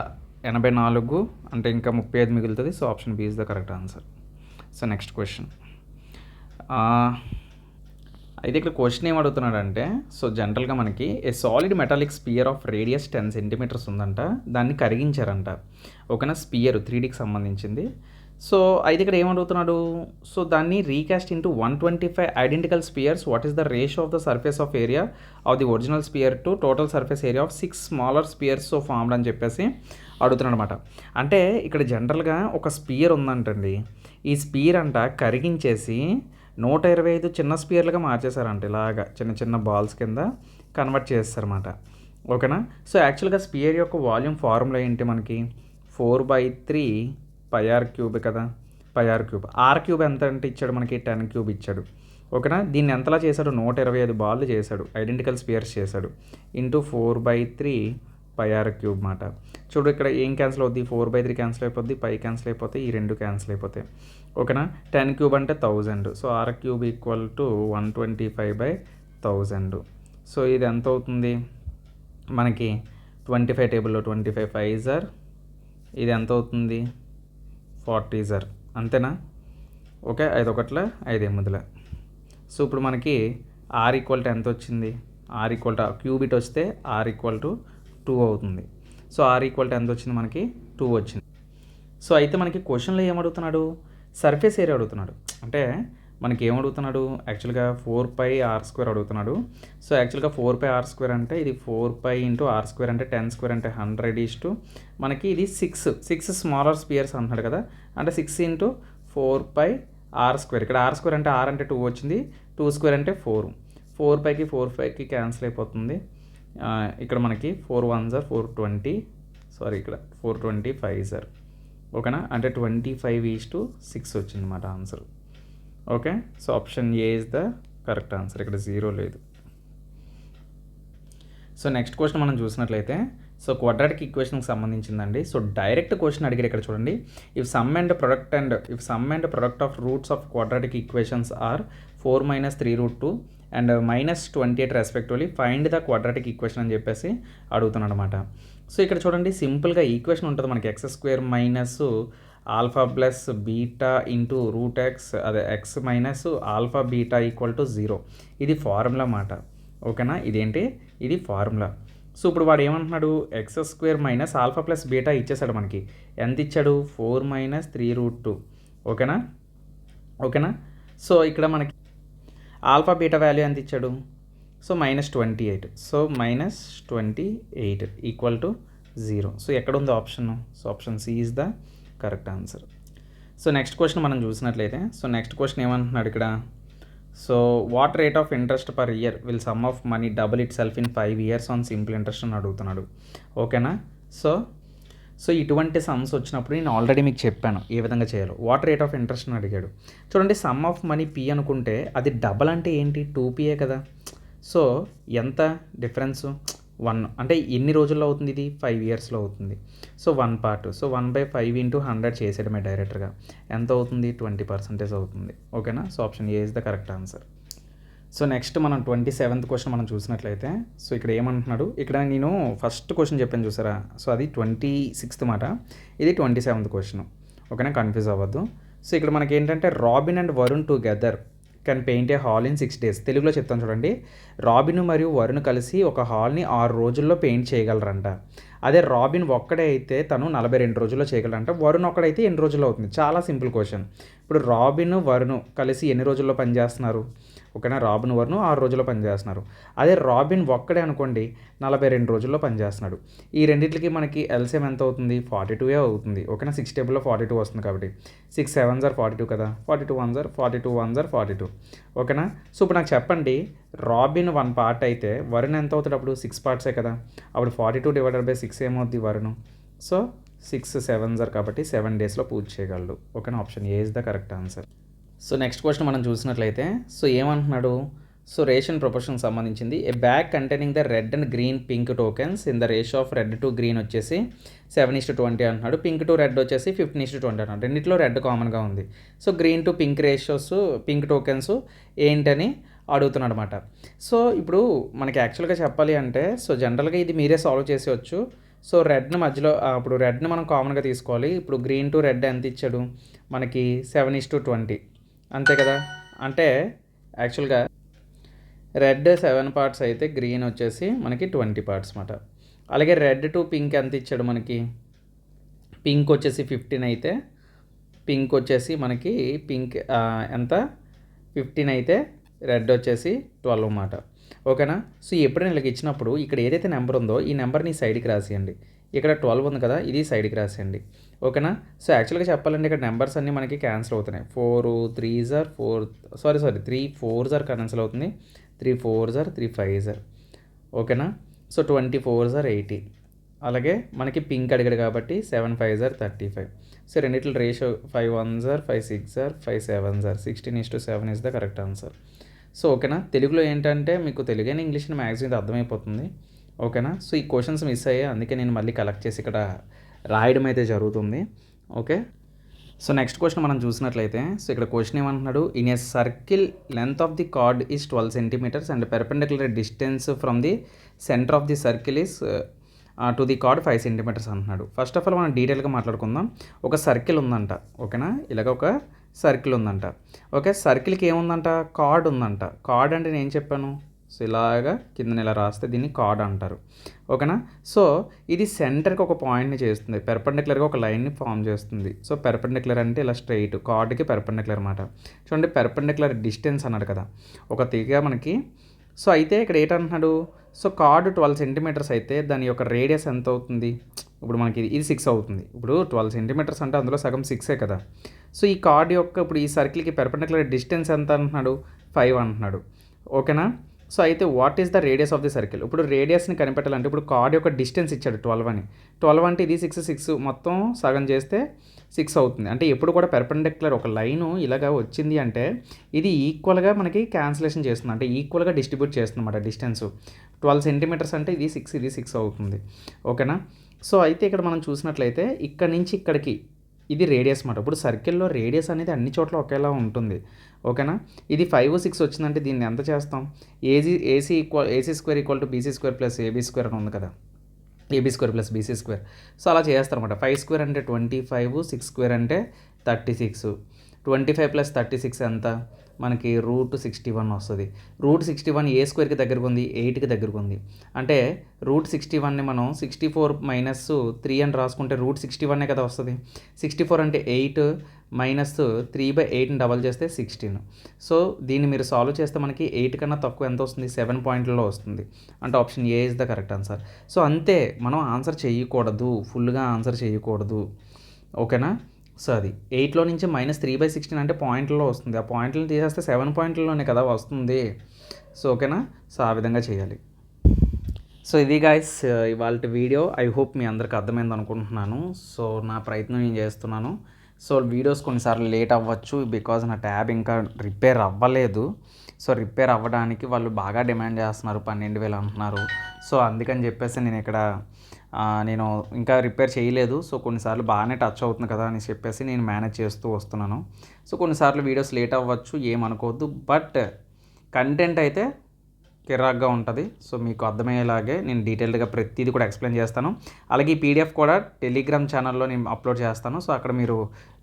Speaker 1: 84 అంటే ఇంకా 35 మిగులుతుంది. So option B is the correct answer. So next question, అయితే ఇక్కడ క్వశ్చన్ ఏం అడుగుతున్నాడంటే, సో జనరల్గా మనకి a solid metallic sphere of radius 10 centimetres ఉందంట, దాన్ని కరిగించారంట. ఓకేనా, స్పియర్ 3Dకి సంబంధించింది. సో అయితే ఇక్కడ ఏమడుగుతున్నాడు, సో దాన్ని recast into 125 identical spheres, what is the ratio of the surface of area of the original sphere to total surface area of 6 smaller spheres so formed అని చెప్పేసి అడుగుతున్నాడు అనమాట. అంటే ఇక్కడ జనరల్గా ఒక స్పియర్ ఉందంటండి, ఈ స్పియర్ అంట కరిగించేసి 125 చిన్న స్పియర్లుగా మార్చేశారంట, ఇలాగా చిన్న చిన్న బాల్స్ కింద కన్వర్ట్ చేస్తారన్నమాట. ఓకేనా, సో యాక్చువల్గా స్పియర్ యొక్క వాల్యూమ్ ఫార్ములా ఏంటి మనకి, 4/3 πr³ కదా, πr³ r³ ఎంత అంటే ఇచ్చాడు మనకి 10³ ఇచ్చాడు. ఓకేనా, దీన్ని ఎంతలా చేశాడు, 125 బాల్ చేశాడు, ఐడెంటికల్ స్పియర్స్ చేశాడు, ఇంటూ 4/3 πr³ మాట. చూడు ఇక్కడ ఏం క్యాన్సిల్ అవుద్ది, 4/3 క్యాన్సిల్ అయిపోద్ది, పై క్యాన్సిల్ అయిపోతాయి, ఈ రెండు క్యాన్సిల్ అయిపోతాయి. ఓకేనా, 10³ అంటే 1000, so r³ equal to 125/1000. So ఇది ఎంత అవుతుంది మనకి, 25 టేబుల్లో 25 5s ఆర్, ఇది ఎంత అవుతుంది 40s ఆర్, అంతేనా. ఓకే, 5 ఒకట్ల 5 ఎనిమిదిల. సో ఇప్పుడు మనకి r ఈక్వల్ టు ఎంత వచ్చింది, r ఈక్వల్ టు క్యూబిట్ వస్తే r ఈక్వల్ టు 2 అవుతుంది. సో r ఈక్వల్ టు ఎంత వచ్చింది మనకి, 2 వచ్చింది. సో అయితే మనకి క్వశ్చన్లో ఏమడుగుతున్నాడు, సర్ఫేస్ ఏరియా అడుగుతున్నాడు. అంటే మనకి ఏమడుగుతున్నాడు, యాక్చువల్గా 4πr² అడుగుతున్నాడు. సో యాక్చువల్గా 4πr² అంటే ఇది 4π ఇంటూ r² అంటే 10² అంటే 100 మనకి ఇది 6 స్మాలర్ స్పియర్స్ అంటున్నాడు కదా, అంటే 6 ఇంటూ 4πr². ఇక్కడ r² అంటే r అంటే 2 వచ్చింది, 2² అంటే 4, 4πకి 4πకి క్యాన్సిల్ అయిపోతుంది. ఇక్కడ మనకి 4 1s ఆర్ 420, సారీ ఇక్కడ 425s ఆర్. ఓకేనా, అంటే 25:6 వచ్చింది అన్నమాట ఆన్సర్. Okay, so option A is the correct answer, ఇక్కడ 0 లేదు. సో నెక్స్ట్ క్వశ్చన్ మనం చూసినట్లయితే, సో క్వాడ్రాటిక్ ఈక్వేషన్కి సంబంధించిందండి. సో డైరెక్ట్ క్వశ్చన్ అడిగారు ఇక్కడ చూడండి, if sum and product of roots of quadratic equations are 4 - 3√2 and -28 respectively, find the quadratic equation అని చెప్పేసి అడుగుతున్నాడు అనమాట. సో ఇక్కడ చూడండి, సింపుల్గా ఈక్వేషన్ ఉంటుంది మనకి, x² minus alpha plus beta into √x, అదే x minus alpha beta equal to 0. ఇది ఫార్ములా మాట. ఓకేనా, ఇదేంటి, ఇది ఫార్ములా. సో ఇప్పుడు వాడు ఏమంటున్నాడు, x² minus alpha plus beta ఇచ్చేసాడు మనకి, ఎంత ఇచ్చాడు, 4 - 3√2. ఓకేనా. సో ఇక్కడ మనకి ఆల్ఫా బీటా వాల్యూ ఎంత ఇచ్చాడు, so -28, so -28 equal to 0. So ఎక్కడ ఉంది option, so option C is the correct answer. So next question మనం చూసినట్లయితే, సో నెక్స్ట్ క్వశ్చన్ ఏమంటున్నాడు ఇక్కడ, so what rate of interest per year will sum of money double itself in 5 years on simple interest అని అడుగుతున్నాడు. ఓకేనా, so ఇటువంటి sums వచ్చినప్పుడు నేను ఆల్రెడీ మీకు చెప్పాను ఏ విధంగా చేయాలో. వాట్ రేట్ ఆఫ్ ఇంట్రెస్ట్ అని అడిగాడు. చూడండి, సమ్ ఆఫ్ మనీ పీ అనుకుంటే అది డబల్ అంటే ఏంటి, 2p కదా. సో ఎంత డిఫరెన్స్, 1, అంటే ఎన్ని రోజుల్లో అవుతుంది, ఇది 5 yearsలో అవుతుంది. సో 1 part, సో 1/5 × 100 చేసేయడమే డైరెక్ట్గా, ఎంత అవుతుంది, 20% అవుతుంది. ఓకేనా, so option A is the correct answer. So next మనం 27th క్వశ్చన్ మనం చూసినట్లయితే, సో ఇక్కడ ఏమంటున్నాడు, ఇక్కడ నేను ఫస్ట్ క్వశ్చన్ చెప్పాను చూసారా, సో అది 26th మాట, ఇది 27th క్వశ్చన్. ఓకేనా, కన్ఫ్యూజ్ అవ్వద్దు. సో ఇక్కడ మనకి ఏంటంటే, robin and Varun together can paint A hall in 6 days. తెలుగులో చెప్తాను చూడండి, రాబిన్ మరియు వరుణ్ కలిసి ఒక హాల్ని 6 రోజుల్లో పెయింట్ చేయగలరంట. అదే రాబిన్ ఒక్కడే అయితే తను 42 రోజుల్లో చేయగలరంట. వరుణ్ ఒక్కడైతే ఎన్ని రోజుల్లో అవుతుంది, చాలా సింపుల్ క్వశ్చన్. ఇప్పుడు రాబిన్ వరుణ్ కలిసి ఎన్ని రోజుల్లో పనిచేస్తున్నారు, ఓకేనా, రాబిన్ వరుణ్ 6 రోజుల్లో పనిచేస్తున్నారు. అదే రాబిన్ ఒక్కడే అనుకోండి 42 రోజుల్లో పనిచేస్తున్నాడు. ఈ రెండింటికి మనకి ఎల్సిఎం ఎంత అవుతుంది, 42 అవుతుంది. ఓకేనా, 6 టేబుల్లో 42 వస్తుంది కాబట్టి 6 7s ఆర్ 42 కదా, 42 1s ఆర్ 42. ఓకేనా, సో ఇప్పుడు నాకు చెప్పండి, రాబిన్ 1 part అయితే వరుణ్ ఎంత అవుతాడు, అప్పుడు 6 parts కదా, అప్పుడు 42 / 6 ఏమవుద్ది వరుణ్. సో 6 7s ఆర్ కాబట్టి 7 daysలో పూర్తి చేయగలడు. ఓకేనా, option A is the correct answer. So next question మనం చూసినట్లయితే, సో ఏమంటున్నాడు, సో రేషన్ ప్రొపోర్షన్ సంబంధించింది. A bag containing the red and green pink tokens in the ratio of red to green వచ్చేసి 7:20 అంటున్నాడు, పింక్ టు రెడ్ వచ్చేసి 15:20 అంటున్నాడు. రెండింటిలో red కామన్గా ఉంది. So green to pink ratios, pink tokens ఏంటని అడుగుతున్నాడు అనమాట. సో ఇప్పుడు మనకి యాక్చువల్గా చెప్పాలి అంటే, సో జనరల్గా ఇది మీరే సాల్వ్ చేసేవచ్చు. సో రెడ్ని మధ్యలో, ఇప్పుడు రెడ్ని మనం కామన్గా తీసుకోవాలి. ఇప్పుడు గ్రీన్ టు రెడ్ ఎంత ఇచ్చాడు మనకి, 7:20 అంతే కదా. అంటే యాక్చువల్గా రెడ్ 7 పార్ట్స్ అయితే గ్రీన్ వచ్చేసి మనకి 20 పార్ట్స్ మాట. అలాగే రెడ్ టు పింక్ ఎంత ఇచ్చాడు మనకి, పింక్ వచ్చేసి 15 అయితే పింక్ వచ్చేసి మనకి ఎంత 15 అయితే రెడ్ వచ్చేసి 12 మాట. ఓకేనా. సో ఎప్పుడైనా ఇలాగ ఇచ్చినప్పుడు ఇక్కడ ఏదైతే నెంబర్ ఉందో ఈ నెంబర్ని సైడ్కి రాసేయండి. ఇక్కడ 12 ఉంది కదా, ఇది సైడ్కి రాసేయండి. ఓకేనా. సో యాక్చువల్గా చెప్పాలంటే ఇక్కడ నెంబర్స్ అన్నీ మనకి క్యాన్సిల్ అవుతున్నాయి. 4 3s are 4, sorry 3 4s are cancel అవుతుంది. 3 4s are 3 5s are. ఓకేనా. So 24s are 80. అలాగే మనకి పింక్ అడిగాడు కాబట్టి 7 5s are 35. సో రెండిట్ల ratio 5 1s are 5 6s are 5 7s are 16:7 is the correct answer. So ఓకేనా. తెలుగులో ఏంటంటే మీకు తెలుగు అండ్ ఇంగ్లీష్ మ్యాక్సిమం ఇది అర్థమైపోతుంది. ఓకేనా. సో ఈ క్వశ్చన్స్ మిస్ అయ్యాయి, అందుకే నేను మళ్ళీ కలెక్ట్ చేసి ఇక్కడ రాయడం అయితే జరుగుతుంది. ఓకే. సో నెక్స్ట్ క్వశ్చన్ మనం చూసినట్లయితే, సో ఇక్కడ క్వశ్చన్ ఏమంటున్నాడు, in a circle length of the chord is 12 centimetres and perpendicular distance from the centre of the circle is to the chord 5 centimetres అంటున్నాడు. ఫస్ట్ ఆఫ్ ఆల్ మనం డీటెయిల్గా మాట్లాడుకుందాం. ఒక circle ఉందంట. ఓకేనా. ఇలాగ ఒక సర్కిల్ ఉందంట. ఓకే. సర్కిల్కి ఏముందంట, కార్డ్ ఉందంట. కార్డ్ అంటే నేను ఏం చెప్పాను, సో ఇలాగా కింద ఇలా రాస్తే దీన్ని కార్డ్ అంటారు. ఓకేనా. సో ఇది సెంటర్కి ఒక పాయింట్ని చేస్తుంది, పెర్పెండిక్యులర్గా ఒక లైన్ని ఫామ్ చేస్తుంది. సో పెర్పెండిక్యులర్ అంటే ఇలా స్ట్రైట్, కార్డ్కి పెర్పెండిక్యులర్ అనమాట. చూడండి పెర్పెండిక్యులర్ డిస్టెన్స్ అన్నాడు కదా ఒక తీగ మనకి. సో అయితే ఇక్కడ ఏంటంటున్నాడు, సో కార్డు 12 సెంటీమీటర్స్ అయితే దాని యొక్క రేడియస్ ఎంత అవుతుంది, ఇప్పుడు మనకి ఇది 6 అవుతుంది. ఇప్పుడు 12 సెంటీమీటర్స్ అంటే అందులో సగం 6 కదా. సో ఈ కార్డ్ యొక్క ఇప్పుడు ఈ సర్కిల్కి పెర్పెండిక్యులర్ డిస్టెన్స్ ఎంత అంటున్నాడు, 5 అంటున్నాడు. ఓకేనా. సో అయితే what is the radius of the circle, ఇప్పుడు రేడియస్ని కనిపెట్టాలంటే ఇప్పుడు కార్డ్ యొక్క డిస్టెన్స్ ఇచ్చాడు 12 అని. 12 అంటే ఇది 6 మొత్తం సగం చేస్తే 6 అవుతుంది. అంటే ఎప్పుడు కూడా పెర్పెండిక్యులర్ ఒక లైను ఇలాగా వచ్చింది అంటే ఇది ఈక్వల్గా మనకి క్యాన్సిలేషన్ చేస్తుంది, అంటే ఈక్వల్గా డిస్ట్రిబ్యూట్ చేస్తుంది అన్నమాట డిస్టెన్స్. 12 సెంటీమీటర్స్ అంటే ఇది 6 అవుతుంది. ఓకేనా. సో అయితే ఇక్కడ మనం చూసినట్లయితే ఇక్కడ నుంచి ఇక్కడికి ఇది రేడియస్ అన్నమాట. ఇప్పుడు సర్కిల్లో రేడియస్ అనేది అన్ని చోట్ల ఒకేలా ఉంటుంది. ఓకేనా. ఇది 5 6 వచ్చిందంటే దీన్ని ఎంత చేస్తాం, AC square equal to BC square plus AB square అని ఉంది కదా, AB square plus BC square. So అలా చేస్తారన్నమాట. 5 స్క్వేర్ అంటే 25, 6 స్క్వేర్ అంటే 36. 25 ప్లస్ 36 ఎంత మనకి √61 వస్తుంది. √61 ఏ స్క్వేర్కి దగ్గరకు ఉంది, 8కి దగ్గరకు ఉంది. అంటే √61ని మనం 64 మైనస్ 3 అని రాసుకుంటే √61 కదా వస్తుంది. 64 అంటే 8 మైనస్ 3/8ని డబల్ చేస్తే 16. సో దీన్ని మీరు సాల్వ్ చేస్తే మనకి 8 కన్నా తక్కువ ఎంత వస్తుంది, 7 పాయింట్లలో వస్తుంది. అంటే option A is the correct answer. So అంతే, మనం ఆన్సర్ చేయకూడదు, ఫుల్గా ఆన్సర్ చేయకూడదు. ఓకేనా. సో అది 8లో నుంచి -3/16 అంటే పాయింట్లలో వస్తుంది. ఆ పాయింట్లను తీసేస్తే 7 పాయింట్లలోనే కదా వస్తుంది. సో ఓకేనా. సో ఆ విధంగా చేయాలి. సో ఇది గాయస్ ఇవాళ వీడియో. ఐ హోప్ మీ అందరికి అర్థమైంది అనుకుంటున్నాను. సో నా ప్రయత్నం నేను చేస్తున్నాను. సో వీడియోస్ కొన్నిసార్లు లేట్ అవ్వచ్చు, బికాజ్ నా ట్యాబ్ ఇంకా రిపేర్ అవ్వలేదు. సో రిపేర్ అవ్వడానికి వాళ్ళు బాగా డిమాండ్ చేస్తున్నారు, 12,000 అంటున్నారు. సో అందుకని చెప్పేసి నేను ఇంకా రిపేర్ చేయలేదు. సో కొన్నిసార్లు బాగానే టచ్ అవుతుంది కదా అని చెప్పేసి నేను మేనేజ్ చేస్తూ వస్తున్నాను. సో కొన్నిసార్లు వీడియోస్ లేట్ అవ్వచ్చు, ఏమనుకోవద్దు. బట్ కంటెంట్ అయితే కిరాక్గా ఉంటుంది. సో మీకు అర్థమయ్యేలాగే నేను డీటెయిల్డ్గా ప్రతిదీ కూడా ఎక్స్ప్లెయిన్ చేస్తాను. అలాగే ఈ పీడిఎఫ్ కూడా టెలిగ్రామ్ ఛానల్లో నేను అప్లోడ్ చేస్తాను. సో అక్కడ మీరు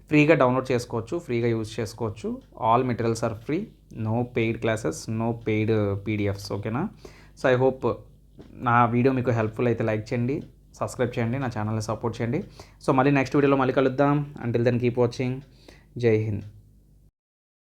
Speaker 1: ఫ్రీగా డౌన్లోడ్ చేసుకోవచ్చు, ఫ్రీగా యూజ్ చేసుకోవచ్చు. All materials are free, no paid classes, no paid PDFs. ఓకేనా. సో ఐ హోప్ నా వీడియో మీకు హెల్ప్ఫుల్ అయితే లైక్ చేయండి, సబ్స్క్రైబ్ చేయండి, నా ఛానల్ని సపోర్ట్ చేయండి. సో మళ్ళీ నెక్స్ట్ వీడియోలో మళ్ళీ కలుద్దాం. Until then keep watching. జై హింద్.